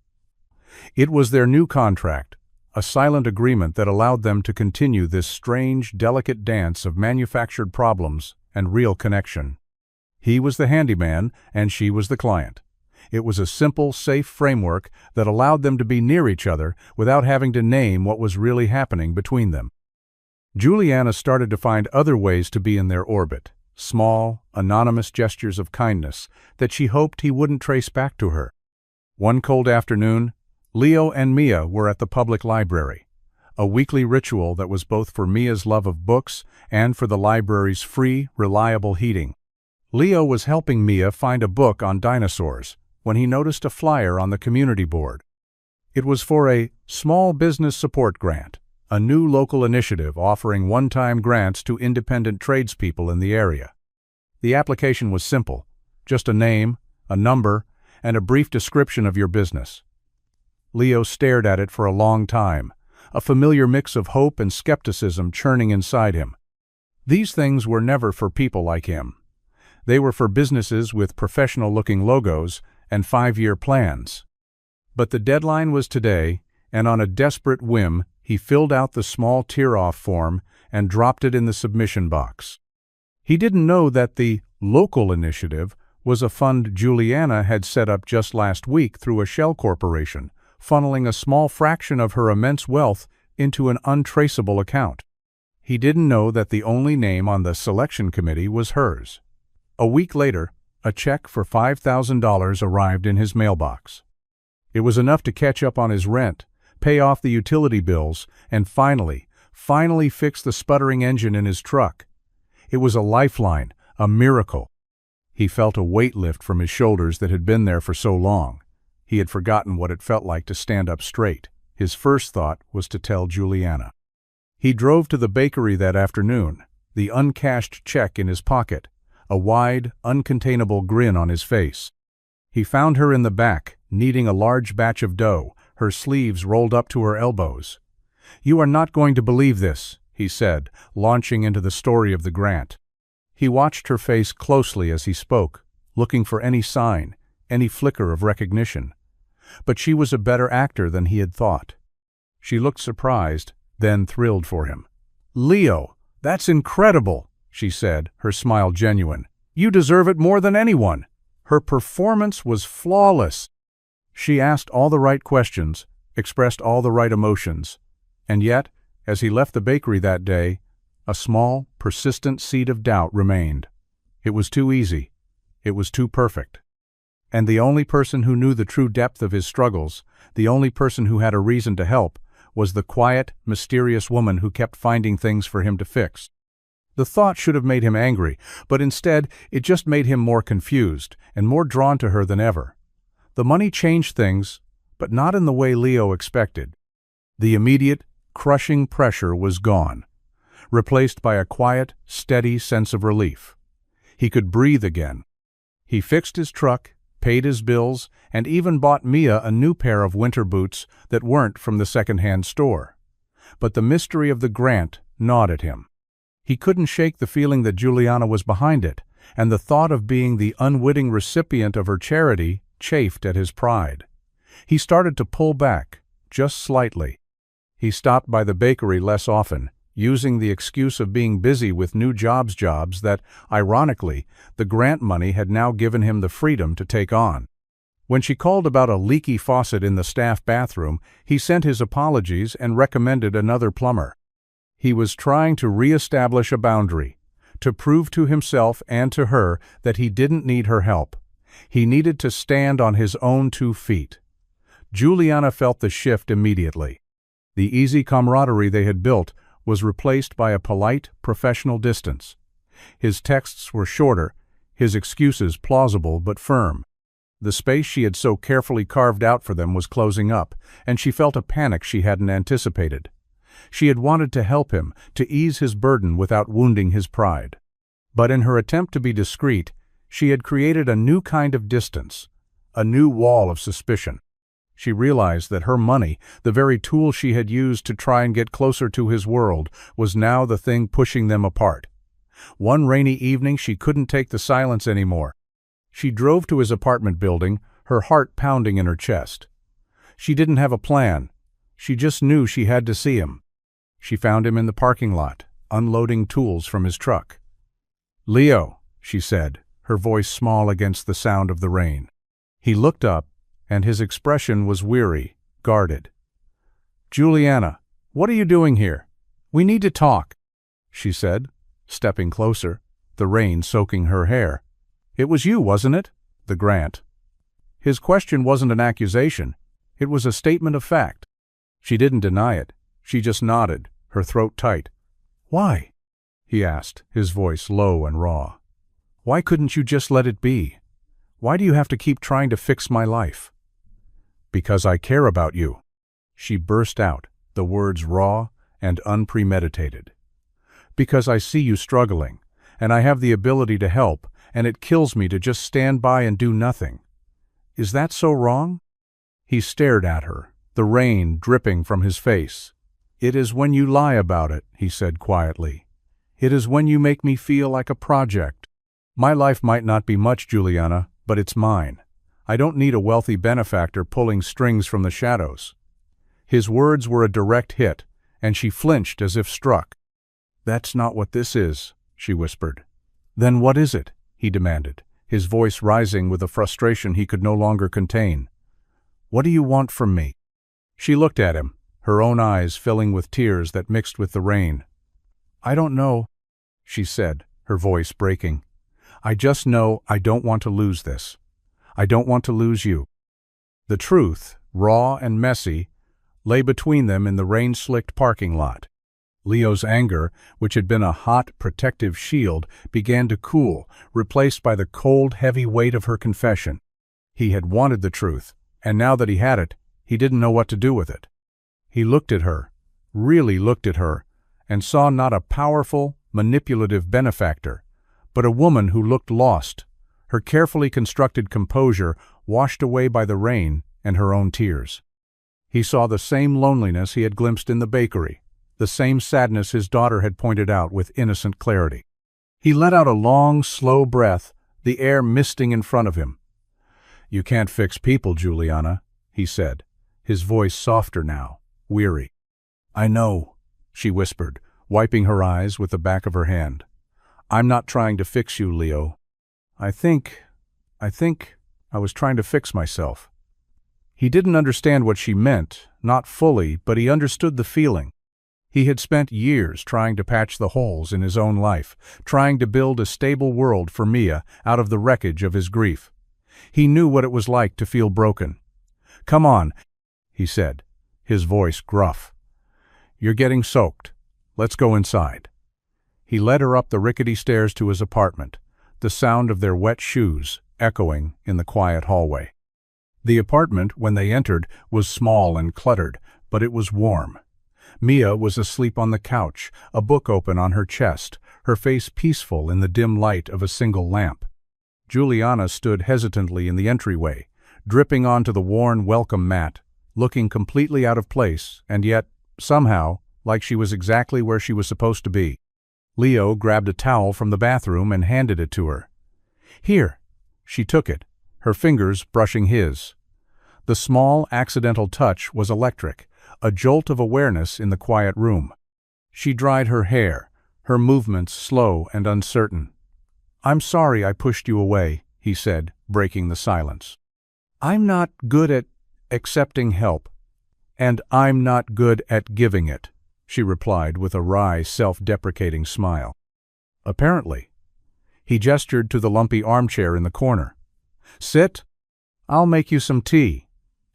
It was their new contract, a silent agreement that allowed them to continue this strange, delicate dance of manufactured problems and real connection. He was the handyman, and she was the client. It was a simple, safe framework that allowed them to be near each other without having to name what was really happening between them. Juliana started to find other ways to be in their orbit, small, anonymous gestures of kindness that she hoped he wouldn't trace back to her. One cold afternoon, Leo and Mia were at the public library, a weekly ritual that was both for Mia's love of books and for the library's free, reliable heating. Leo was helping Mia find a book on dinosaurs when he noticed a flyer on the community board. It was for a small business support grant, a new local initiative offering one-time grants to independent tradespeople in the area. The application was simple, just a name, a number, and a brief description of your business. Leo stared at it for a long time, a familiar mix of hope and skepticism churning inside him. These things were never for people like him. They were for businesses with professional-looking logos and 5-year plans. But the deadline was today, and on a desperate whim, he filled out the small tear-off form and dropped it in the submission box. He didn't know that the local initiative was a fund Juliana had set up just last week through a shell corporation, funneling a small fraction of her immense wealth into an untraceable account. He didn't know that the only name on the selection committee was hers. A week later, a check for $5,000 arrived in his mailbox. It was enough to catch up on his rent, pay off the utility bills, and finally fix the sputtering engine in his truck. It was a lifeline, a miracle. He felt a weight lift from his shoulders that had been there for so long. He had forgotten what it felt like to stand up straight. His first thought was to tell Juliana. He drove to the bakery that afternoon, the uncashed check in his pocket, a wide, uncontainable grin on his face. He found her in the back, kneading a large batch of dough, her sleeves rolled up to her elbows. "You are not going to believe this," he said, launching into the story of the grant. He watched her face closely as he spoke, looking for any sign, any flicker of recognition. But she was a better actor than he had thought. She looked surprised, then thrilled for him. "Leo, that's incredible," she said, her smile genuine. "You deserve it more than anyone." Her performance was flawless. She asked all the right questions, expressed all the right emotions. And yet, as he left the bakery that day, a small, persistent seed of doubt remained. It was too easy. It was too perfect. And the only person who knew the true depth of his struggles, the only person who had a reason to help, was the quiet, mysterious woman who kept finding things for him to fix. The thought should have made him angry, but instead it just made him more confused and more drawn to her than ever. The money changed things, but not in the way Leo expected. The immediate, crushing pressure was gone, replaced by a quiet, steady sense of relief. He could breathe again. He fixed his truck, paid his bills, and even bought Mia a new pair of winter boots that weren't from the second-hand store. But the mystery of the grant gnawed at him. He couldn't shake the feeling that Juliana was behind it, and the thought of being the unwitting recipient of her charity chafed at his pride. He started to pull back, just slightly. He stopped by the bakery less often, using the excuse of being busy with new jobs that, ironically, the grant money had now given him the freedom to take on. When she called about a leaky faucet in the staff bathroom, he sent his apologies and recommended another plumber. He was trying to re-establish a boundary, to prove to himself and to her that he didn't need her help. He needed to stand on his own 2 feet. Juliana felt the shift immediately. The easy camaraderie they had built was replaced by a polite, professional distance. His texts were shorter, his excuses plausible but firm. The space she had so carefully carved out for them was closing up, and she felt a panic she hadn't anticipated. She had wanted to help him, to ease his burden without wounding his pride. But in her attempt to be discreet, she had created a new kind of distance, a new wall of suspicion. She realized that her money, the very tool she had used to try and get closer to his world, was now the thing pushing them apart. One rainy evening she couldn't take the silence anymore. She drove to his apartment building, her heart pounding in her chest. She didn't have a plan. She just knew she had to see him. She found him in the parking lot, unloading tools from his truck. "Leo," she said, her voice small against the sound of the rain. He looked up, and his expression was weary, guarded. "Juliana, what are you doing here? We need to talk," she said, stepping closer, the rain soaking her hair. "It was you, wasn't it? The grant." His question wasn't an accusation. It was a statement of fact. She didn't deny it. She just nodded, her throat tight. "Why?" he asked, his voice low and raw. "Why couldn't you just let it be? Why do you have to keep trying to fix my life?" "Because I care about you." She burst out, the words raw and unpremeditated. "Because I see you struggling, and I have the ability to help, and it kills me to just stand by and do nothing. Is that so wrong?" He stared at her, the rain dripping from his face. "It is when you lie about it," he said quietly. "It is when you make me feel like a project. My life might not be much, Juliana, but it's mine. I don't need a wealthy benefactor pulling strings from the shadows." His words were a direct hit, and she flinched as if struck. "That's not what this is," she whispered. "Then what is it?" he demanded, his voice rising with a frustration he could no longer contain. "What do you want from me?" She looked at him, her own eyes filling with tears that mixed with the rain. "I don't know," she said, her voice breaking. "I just know I don't want to lose this. I don't want to lose you." The truth, raw and messy, lay between them in the rain-slicked parking lot. Leo's anger, which had been a hot, protective shield, began to cool, replaced by the cold, heavy weight of her confession. He had wanted the truth, and now that he had it, he didn't know what to do with it. He looked at her, really looked at her, and saw not a powerful, manipulative benefactor, but a woman who looked lost, her carefully constructed composure washed away by the rain and her own tears. He saw the same loneliness he had glimpsed in the bakery, the same sadness his daughter had pointed out with innocent clarity. He let out a long, slow breath, the air misting in front of him. "You can't fix people, Juliana," he said, his voice softer now, weary. "I know," she whispered, wiping her eyes with the back of her hand. "I'm not trying to fix you, Leo. I think I was trying to fix myself." He didn't understand what she meant, not fully, but he understood the feeling. He had spent years trying to patch the holes in his own life, trying to build a stable world for Mia out of the wreckage of his grief. He knew what it was like to feel broken. "Come on," he said, his voice gruff. "You're getting soaked. Let's go inside." He led her up the rickety stairs to his apartment, the sound of their wet shoes echoing in the quiet hallway. The apartment, when they entered, was small and cluttered, but it was warm. Mia was asleep on the couch, a book open on her chest, her face peaceful in the dim light of a single lamp. Juliana stood hesitantly in the entryway, dripping onto the worn welcome mat, looking completely out of place, and yet, somehow, like she was exactly where she was supposed to be. Leo grabbed a towel from the bathroom and handed it to her. "Here." She took it, her fingers brushing his. The small, accidental touch was electric, a jolt of awareness in the quiet room. She dried her hair, her movements slow and uncertain. "I'm sorry I pushed you away," he said, breaking the silence. "I'm not good at accepting help, and I'm not good at giving it," she replied with a wry, self-deprecating smile. "Apparently." He gestured to the lumpy armchair in the corner. "Sit. I'll make you some tea."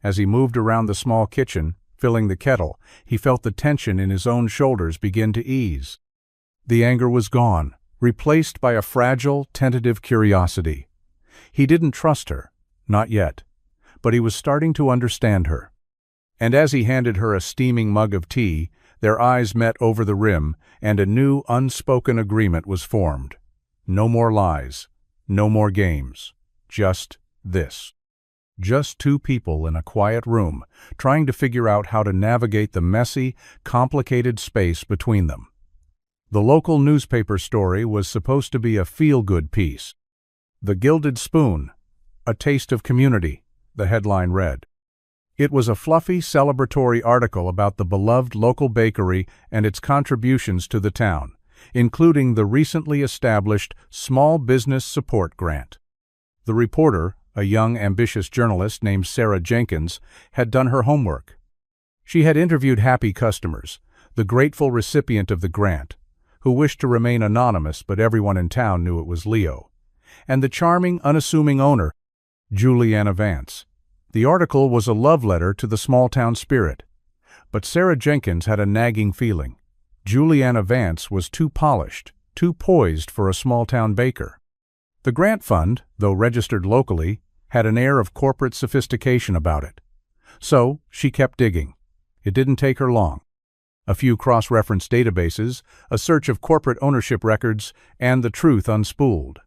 As he moved around the small kitchen, filling the kettle, he felt the tension in his own shoulders begin to ease. The anger was gone, replaced by a fragile, tentative curiosity. He didn't trust her, not yet, but he was starting to understand her. And as he handed her a steaming mug of tea, their eyes met over the rim, and a new, unspoken agreement was formed. No more lies, no more games, just this. Just two people in a quiet room, trying to figure out how to navigate the messy, complicated space between them. The local newspaper story was supposed to be a feel-good piece. "The Gilded Spoon, a Taste of Community," the headline read. It was a fluffy, celebratory article about the beloved local bakery and its contributions to the town, including the recently established Small Business Support Grant. The reporter, a young, ambitious journalist named Sarah Jenkins, had done her homework. She had interviewed happy customers, the grateful recipient of the grant, who wished to remain anonymous but everyone in town knew it was Leo, and the charming, unassuming owner, Juliana Vance. The article was a love letter to the small-town spirit, but Sarah Jenkins had a nagging feeling. Juliana Vance was too polished, too poised for a small-town baker. The grant fund, though registered locally, had an air of corporate sophistication about it. So she kept digging. It didn't take her long. A few cross-reference databases, a search of corporate ownership records, and the truth unspooled.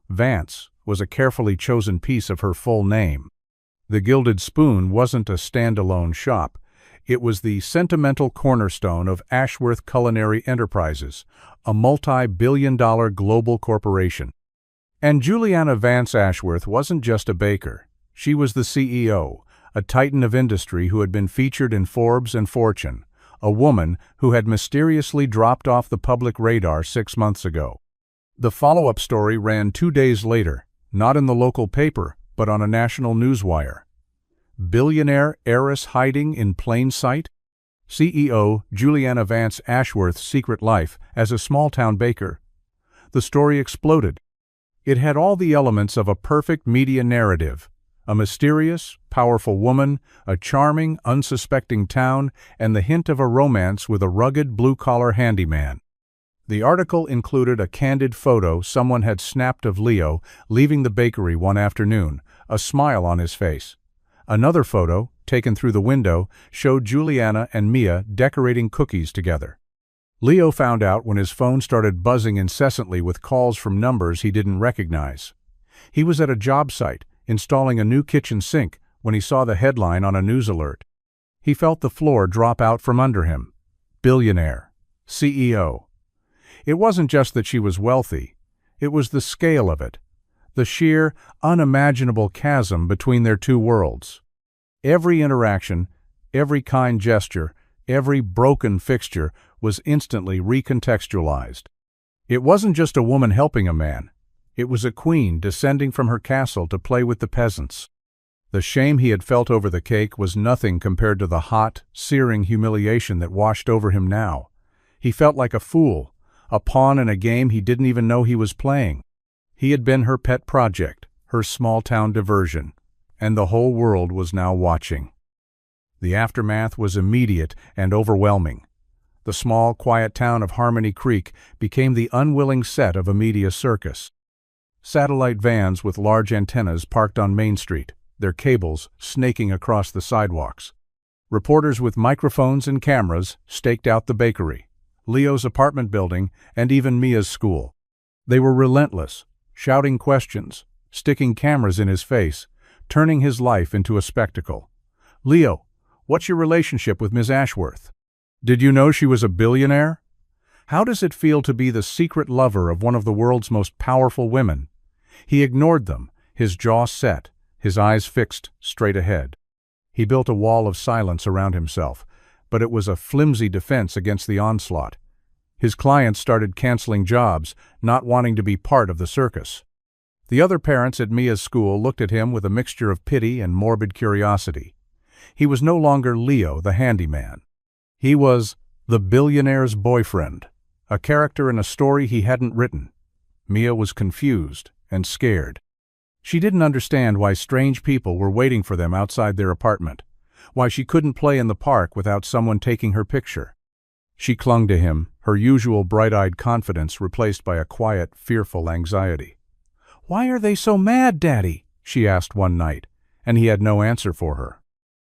Vance was a carefully chosen piece of her full name. The Gilded Spoon wasn't a standalone shop. It was the sentimental cornerstone of Ashworth Culinary Enterprises, a multi-billion-dollar global corporation. And Juliana Vance Ashworth wasn't just a baker. She was the CEO, a titan of industry who had been featured in Forbes and Fortune, a woman who had mysteriously dropped off the public radar 6 months ago. The follow-up story ran 2 days later, not in the local paper, but on a national newswire. Billionaire heiress hiding in plain sight? CEO Juliana Vance Ashworth's secret life as a small-town baker. The story exploded. It had all the elements of a perfect media narrative, A mysterious, powerful woman, a charming, unsuspecting town, and the hint of a romance with a rugged blue-collar handyman. The article included a candid photo someone had snapped of Leo leaving the bakery one afternoon, a smile on his face. Another photo, taken through the window, showed Juliana and Mia decorating cookies together. Leo found out when his phone started buzzing incessantly with calls from numbers he didn't recognize. He was at a job site, installing a new kitchen sink, when he saw the headline on a news alert. He felt the floor drop out from under him. Billionaire. CEO. It wasn't just that she was wealthy. It was the scale of it. The sheer, unimaginable chasm between their two worlds. Every interaction, every kind gesture, every broken fixture was instantly recontextualized. It wasn't just a woman helping a man. It was a queen descending from her castle to play with the peasants. The shame he had felt over the cake was nothing compared to the hot, searing humiliation that washed over him now. He felt like a fool, a pawn in a game he didn't even know he was playing. He had been her pet project, her small-town diversion, and the whole world was now watching. The aftermath was immediate and overwhelming. The small, quiet town of Harmony Creek became the unwilling set of a media circus. Satellite vans with large antennas parked on Main Street, their cables snaking across the sidewalks. Reporters with microphones and cameras staked out the bakery, Leo's apartment building, and even Mia's school. They were relentless, shouting questions, sticking cameras in his face, turning his life into a spectacle. "Leo, what's your relationship with Ms. Ashworth? Did you know she was a billionaire? How does it feel to be the secret lover of one of the world's most powerful women?" He ignored them, his jaw set, his eyes fixed straight ahead. He built a wall of silence around himself, but it was a flimsy defense against the onslaught. His clients started canceling jobs, not wanting to be part of the circus. The other parents at Mia's school looked at him with a mixture of pity and morbid curiosity. He was no longer Leo, the handyman. He was the billionaire's boyfriend, a character in a story he hadn't written. Mia was confused and scared. She didn't understand why strange people were waiting for them outside their apartment, why she couldn't play in the park without someone taking her picture. She clung to him, her usual bright-eyed confidence replaced by a quiet, fearful anxiety. "Why are they so mad, Daddy?" she asked one night, and he had no answer for her.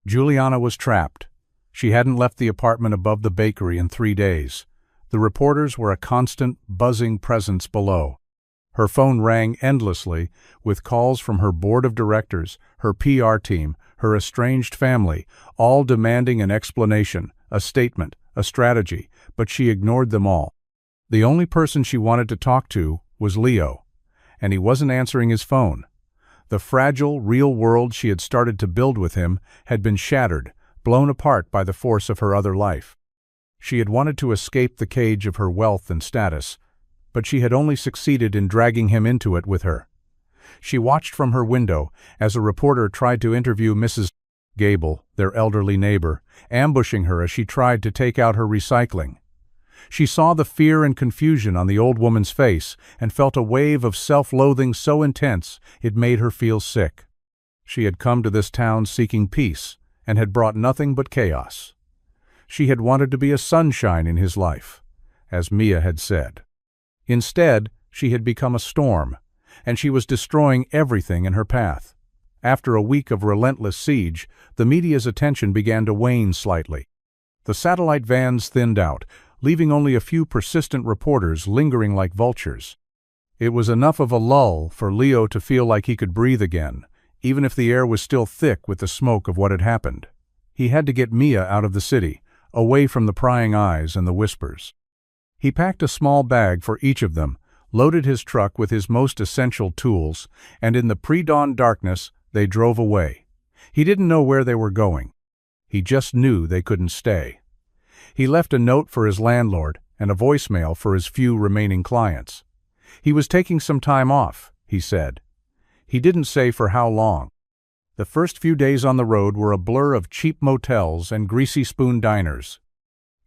Juliana was trapped. She hadn't left the apartment above the bakery in 3 days. The reporters were a constant, buzzing presence below. Her phone rang endlessly, with calls from her board of directors, her PR team, her estranged family, all demanding an explanation, a statement, a strategy, but she ignored them all. The only person she wanted to talk to was Leo, and he wasn't answering his phone. The fragile, real world she had started to build with him had been shattered, blown apart by the force of her other life. She had wanted to escape the cage of her wealth and status, but she had only succeeded in dragging him into it with her. She watched from her window as a reporter tried to interview Mrs. Gable, their elderly neighbor, ambushing her as she tried to take out her recycling. She saw the fear and confusion on the old woman's face and felt a wave of self-loathing so intense it made her feel sick. She had come to this town seeking peace and had brought nothing but chaos. She had wanted to be a sunshine in his life, as Mia had said. Instead, she had become a storm, and she was destroying everything in her path. After a week of relentless siege, the media's attention began to wane slightly. The satellite vans thinned out, leaving only a few persistent reporters lingering like vultures. It was enough of a lull for Leo to feel like he could breathe again, even if the air was still thick with the smoke of what had happened. He had to get Mia out of the city, away from the prying eyes and the whispers. He packed a small bag for each of them, loaded his truck with his most essential tools, and in the pre-dawn darkness, they drove away. He didn't know where they were going. He just knew they couldn't stay. He left a note for his landlord and a voicemail for his few remaining clients. He was taking some time off, he said. He didn't say for how long. The first few days on the road were a blur of cheap motels and greasy spoon diners.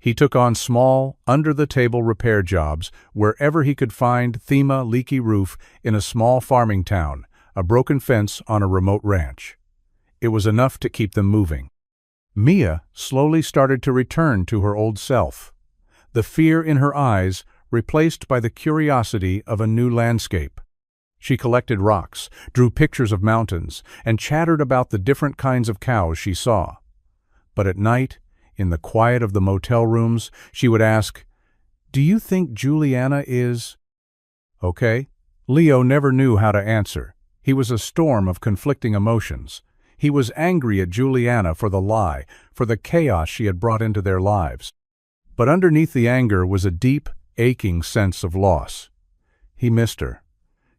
He took on small, under-the-table repair jobs wherever he could find leaky roof in a small farming town, a broken fence on a remote ranch. It was enough to keep them moving. Mia slowly started to return to her old self. The fear in her eyes replaced by the curiosity of a new landscape. She collected rocks, drew pictures of mountains, and chattered about the different kinds of cows she saw. But at night, in the quiet of the motel rooms, she would ask, "Do you think Juliana is—" Okay? Leo never knew how to answer. He was a storm of conflicting emotions. He was angry at Juliana for the lie, for the chaos she had brought into their lives. But underneath the anger was a deep, aching sense of loss. He missed her.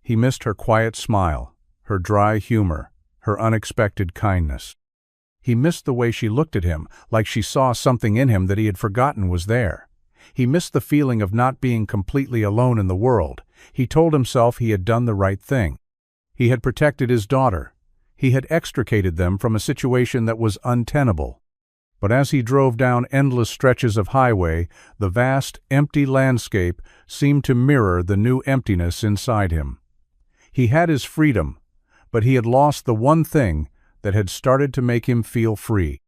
He missed her quiet smile, her dry humor, her unexpected kindness. He missed the way she looked at him, like she saw something in him that he had forgotten was there. He missed the feeling of not being completely alone in the world. He told himself he had done the right thing. He had protected his daughter. He had extricated them from a situation that was untenable. But as he drove down endless stretches of highway, the vast, empty landscape seemed to mirror the new emptiness inside him. He had his freedom, but he had lost the one thing that had started to make him feel free.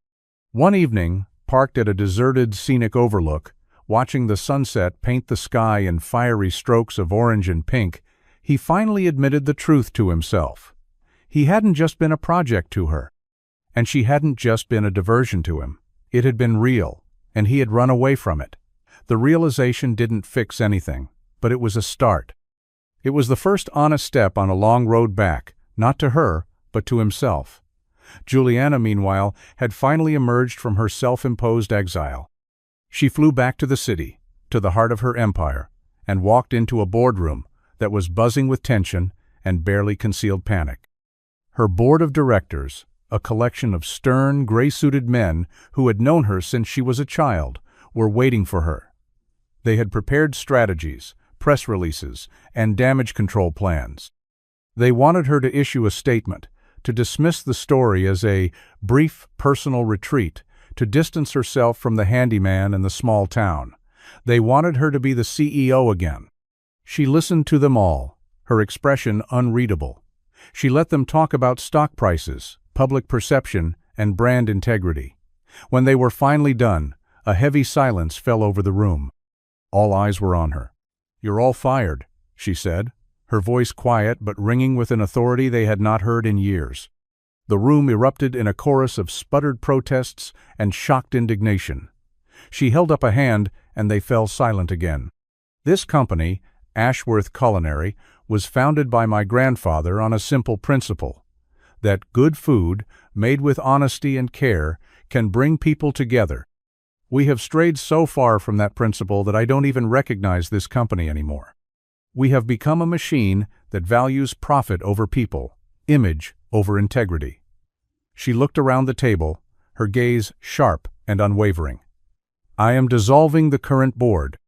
One evening, parked at a deserted scenic overlook, watching the sunset paint the sky in fiery strokes of orange and pink, he finally admitted the truth to himself. He hadn't just been a project to her, and she hadn't just been a diversion to him. It had been real, and he had run away from it. The realization didn't fix anything, but it was a start. It was the first honest step on a long road back, not to her, but to himself. Juliana, meanwhile, had finally emerged from her self-imposed exile. She flew back to the city, to the heart of her empire, and walked into a boardroom that was buzzing with tension and barely concealed panic. Her board of directors, a collection of stern, gray-suited men who had known her since she was a child, were waiting for her. They had prepared strategies, press releases, and damage control plans. They wanted her to issue a statement, to dismiss the story as a brief personal retreat, to distance herself from the handyman and the small town. They wanted her to be the CEO again. She listened to them all, her expression unreadable. She let them talk about stock prices, public perception, and brand integrity. When they were finally done, a heavy silence fell over the room. All eyes were on her. "You're all fired," she said, her voice quiet but ringing with an authority they had not heard in years. The room erupted in a chorus of sputtered protests and shocked indignation. She held up a hand, and they fell silent again. "This company, Ashworth Culinary, was founded by my grandfather on a simple principle, that good food, made with honesty and care, can bring people together. We have strayed so far from that principle that I don't even recognize this company anymore. We have become a machine that values profit over people, image over integrity." She looked around the table, her gaze sharp and unwavering. "I am dissolving the current board.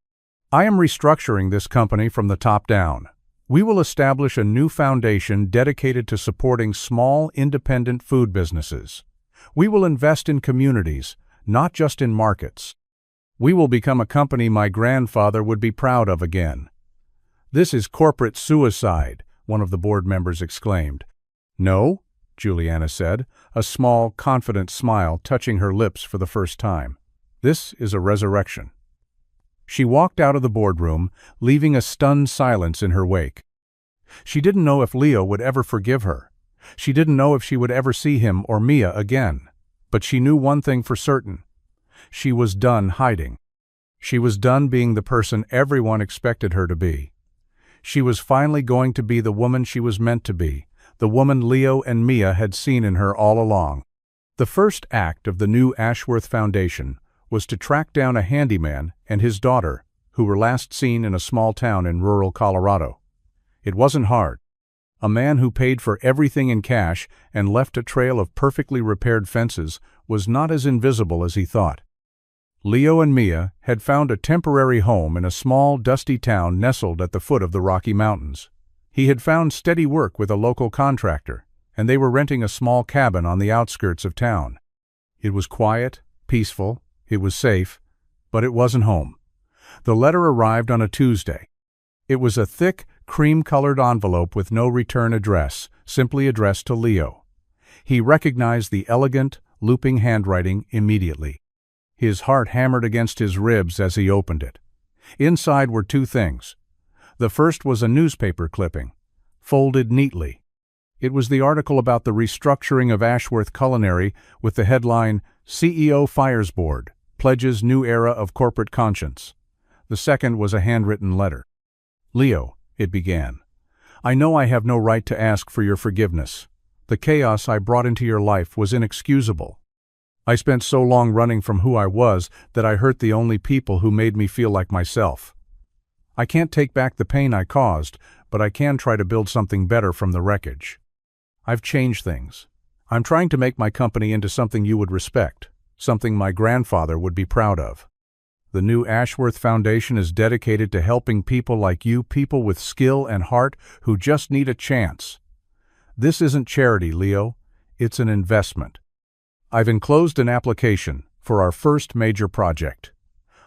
I am restructuring this company from the top down. We will establish a new foundation dedicated to supporting small, independent food businesses. We will invest in communities, not just in markets. We will become a company my grandfather would be proud of again." "This is corporate suicide," one of the board members exclaimed. "No," Juliana said, a small, confident smile touching her lips for the first time. "This is a resurrection." She walked out of the boardroom, leaving a stunned silence in her wake. She didn't know if Leo would ever forgive her. She didn't know if she would ever see him or Mia again. But she knew one thing for certain. She was done hiding. She was done being the person everyone expected her to be. She was finally going to be the woman she was meant to be, the woman Leo and Mia had seen in her all along. The first act of the new Ashworth Foundation was to track down a handyman and his daughter, who were last seen in a small town in rural Colorado. It wasn't hard. A man who paid for everything in cash and left a trail of perfectly repaired fences was not as invisible as he thought. Leo and Mia had found a temporary home in a small, dusty town nestled at the foot of the Rocky Mountains. He had found steady work with a local contractor, and they were renting a small cabin on the outskirts of town. It was quiet, peaceful, it was safe, but it wasn't home. The letter arrived on a Tuesday. It was a thick, cream-colored envelope with no return address, simply addressed to Leo. He recognized the elegant, looping handwriting immediately. His heart hammered against his ribs as he opened it. Inside were two things. The first was a newspaper clipping, folded neatly. It was the article about the restructuring of Ashworth Culinary with the headline, "CEO Fires Board, Pledges New Era of Corporate Conscience." The second was a handwritten letter. "Leo," it began, "I know I have no right to ask for your forgiveness. The chaos I brought into your life was inexcusable. I spent so long running from who I was that I hurt the only people who made me feel like myself. I can't take back the pain I caused, but I can try to build something better from the wreckage. I've changed things. I'm trying to make my company into something you would respect, something my grandfather would be proud of. The new Ashworth Foundation is dedicated to helping people like you, people with skill and heart who just need a chance. This isn't charity, Leo. It's an investment. I've enclosed an application for our first major project,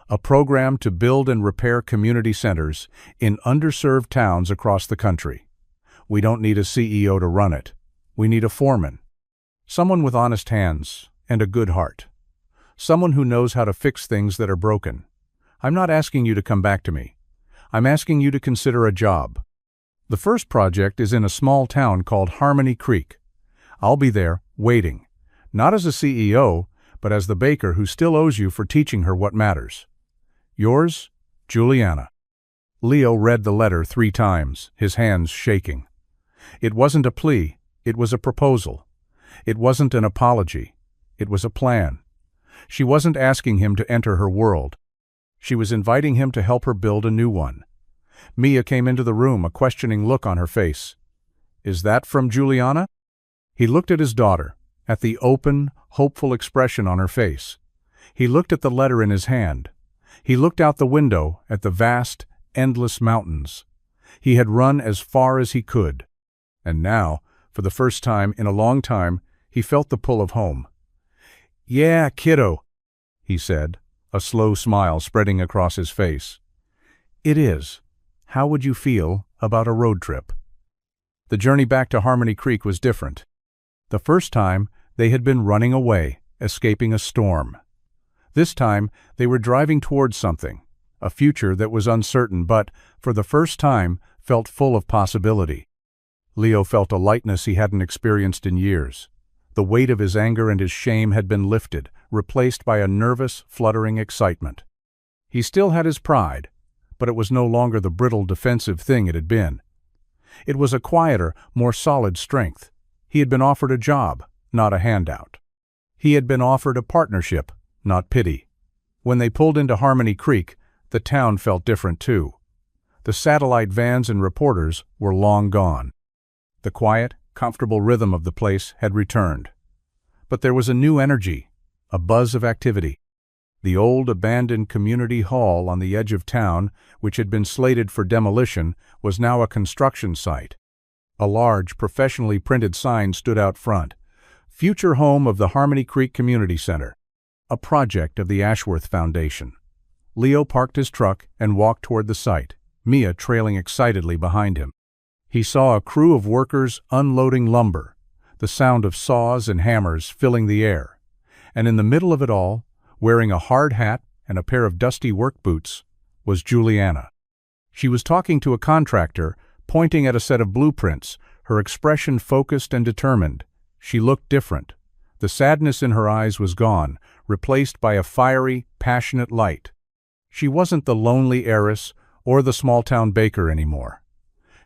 a program to build and repair community centers in underserved towns across the country. We don't need a CEO to run it. We need a foreman, someone with honest hands and a good heart, someone who knows how to fix things that are broken. I'm not asking you to come back to me. I'm asking you to consider a job. The first project is in a small town called Harmony Creek. I'll be there, waiting, not as a CEO, but as the baker who still owes you for teaching her what matters. Yours, Juliana." Leo read the letter 3 times, his hands shaking. It wasn't a plea, it was a proposal. It wasn't an apology, it was a plan. She wasn't asking him to enter her world. She was inviting him to help her build a new one. Mia came into the room, a questioning look on her face. "Is that from Juliana?" He looked at his daughter, at the open, hopeful expression on her face. He looked at the letter in his hand. He looked out the window at the vast, endless mountains. He had run as far as he could. And now, for the first time in a long time, he felt the pull of home. "Yeah, kiddo," he said, a slow smile spreading across his face. "It is. How would you feel about a road trip?" The journey back to Harmony Creek was different. The first time, they had been running away, escaping a storm. This time, they were driving towards something, a future that was uncertain but, for the first time, felt full of possibility. Leo felt a lightness he hadn't experienced in years. The weight of his anger and his shame had been lifted, replaced by a nervous, fluttering excitement. He still had his pride, but it was no longer the brittle, defensive thing it had been. It was a quieter, more solid strength. He had been offered a job, not a handout. He had been offered a partnership, not pity. When they pulled into Harmony Creek, the town felt different too. The satellite vans and reporters were long gone. The quiet, comfortable rhythm of the place had returned. But there was a new energy, a buzz of activity. The old abandoned community hall on the edge of town, which had been slated for demolition, was now a construction site. A large, professionally printed sign stood out front. "Future home of the Harmony Creek Community Center," a project of the Ashworth Foundation. Leo parked his truck and walked toward the site, Mia trailing excitedly behind him. He saw a crew of workers unloading lumber, the sound of saws and hammers filling the air. And in the middle of it all, wearing a hard hat and a pair of dusty work boots, was Juliana. She was talking to a contractor, pointing at a set of blueprints, her expression focused and determined. She looked different. The sadness in her eyes was gone, replaced by a fiery, passionate light. She wasn't the lonely heiress or the small-town baker anymore.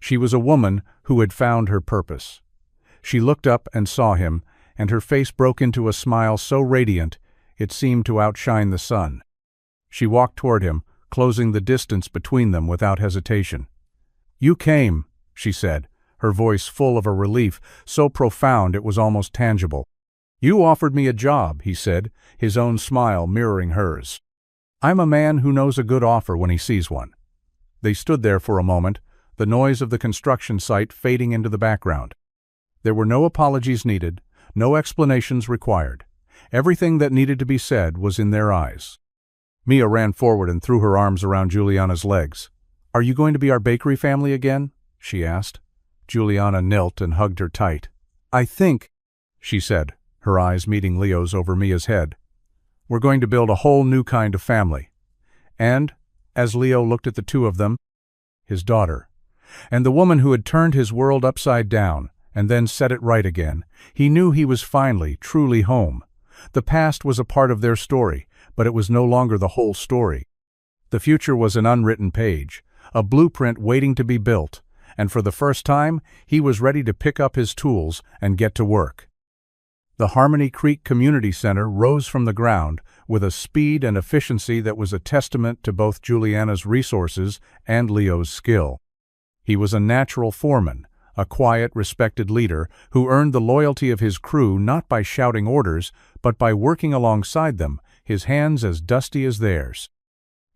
She was a woman who had found her purpose. She looked up and saw him, and her face broke into a smile so radiant it seemed to outshine the sun. She walked toward him, closing the distance between them without hesitation. "You came," she said, her voice full of a relief so profound it was almost tangible. "You offered me a job," he said, his own smile mirroring hers. "I'm a man who knows a good offer when he sees one." They stood there for a moment, the noise of the construction site fading into the background. There were no apologies needed, no explanations required. Everything that needed to be said was in their eyes. Mia ran forward and threw her arms around Juliana's legs. "Are you going to be our bakery family again?" she asked. Juliana knelt and hugged her tight. "I think," she said, her eyes meeting Leo's over Mia's head. "We're going to build a whole new kind of family." And, as Leo looked at the two of them, his daughter, and the woman who had turned his world upside down and then set it right again, he knew he was finally, truly home. The past was a part of their story, but it was no longer the whole story. The future was an unwritten page, a blueprint waiting to be built, and for the first time, he was ready to pick up his tools and get to work. The Harmony Creek Community Center rose from the ground with a speed and efficiency that was a testament to both Juliana's resources and Leo's skill. He was a natural foreman, a quiet, respected leader who earned the loyalty of his crew not by shouting orders, but by working alongside them, his hands as dusty as theirs.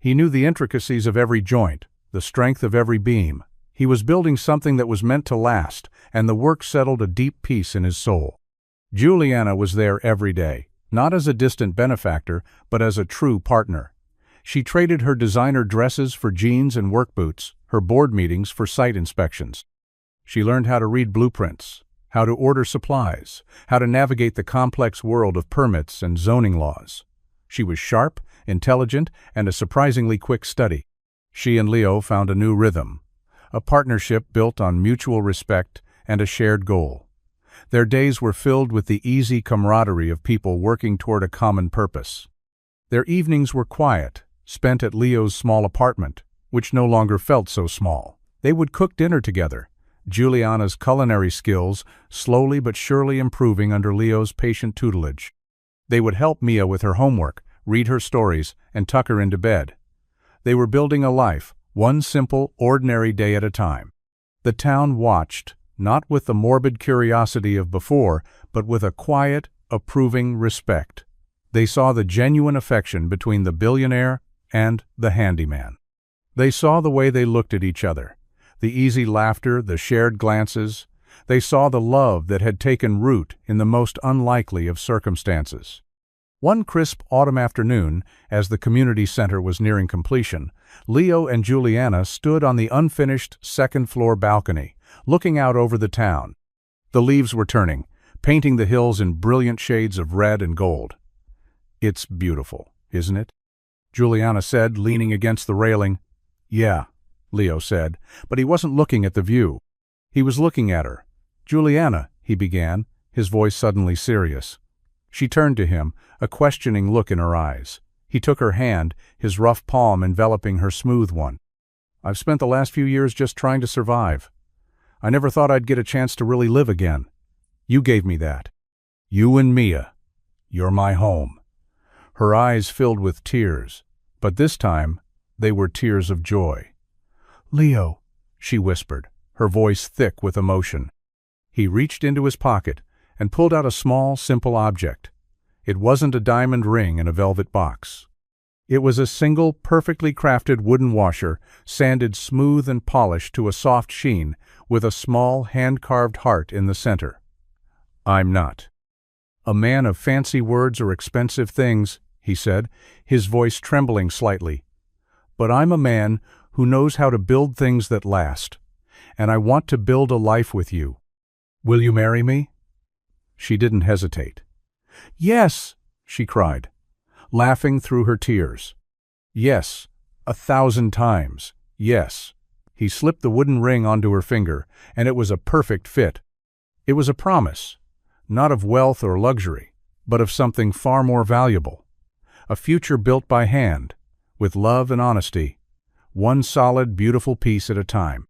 He knew the intricacies of every joint, the strength of every beam. He was building something that was meant to last, and the work settled a deep peace in his soul. Juliana was there every day, not as a distant benefactor, but as a true partner. She traded her designer dresses for jeans and work boots, her board meetings for site inspections. She learned how to read blueprints, how to order supplies, how to navigate the complex world of permits and zoning laws. She was sharp, intelligent, and a surprisingly quick study. She and Leo found a new rhythm, a partnership built on mutual respect and a shared goal. Their days were filled with the easy camaraderie of people working toward a common purpose. Their evenings were quiet, spent at Leo's small apartment, which no longer felt so small. They would cook dinner together, Juliana's culinary skills slowly but surely improving under Leo's patient tutelage. They would help Mia with her homework, read her stories, and tuck her into bed. They were building a life, one simple, ordinary day at a time. The town watched, not with the morbid curiosity of before, but with a quiet, approving respect. They saw the genuine affection between the billionaire and the handyman. They saw the way they looked at each other, the easy laughter, the shared glances. They saw the love that had taken root in the most unlikely of circumstances. One crisp autumn afternoon, as the community center was nearing completion, Leo and Juliana stood on the unfinished second-floor balcony, looking out over the town. The leaves were turning, painting the hills in brilliant shades of red and gold. "It's beautiful, isn't it?" Juliana said, leaning against the railing. "Yeah," Leo said, but he wasn't looking at the view. He was looking at her. "Juliana," he began, his voice suddenly serious. She turned to him, a questioning look in her eyes. He took her hand, his rough palm enveloping her smooth one. "I've spent the last few years just trying to survive. I never thought I'd get a chance to really live again. You gave me that. You and Mia. You're my home." Her eyes filled with tears, but this time they were tears of joy. "Leo," she whispered, her voice thick with emotion. He reached into his pocket and pulled out a small, simple object. It wasn't a diamond ring in a velvet box. It was a single, perfectly crafted wooden washer, sanded smooth and polished to a soft sheen, with a small, hand-carved heart in the center. "I'm not a man of fancy words or expensive things," he said, his voice trembling slightly. "But I'm a man who knows how to build things that last, and I want to build a life with you. Will you marry me?" She didn't hesitate. "Yes!" she cried, laughing through her tears. "Yes, 1,000 times, yes." He slipped the wooden ring onto her finger, and it was a perfect fit. It was a promise, not of wealth or luxury, but of something far more valuable. A future built by hand, with love and honesty, one solid, beautiful piece at a time.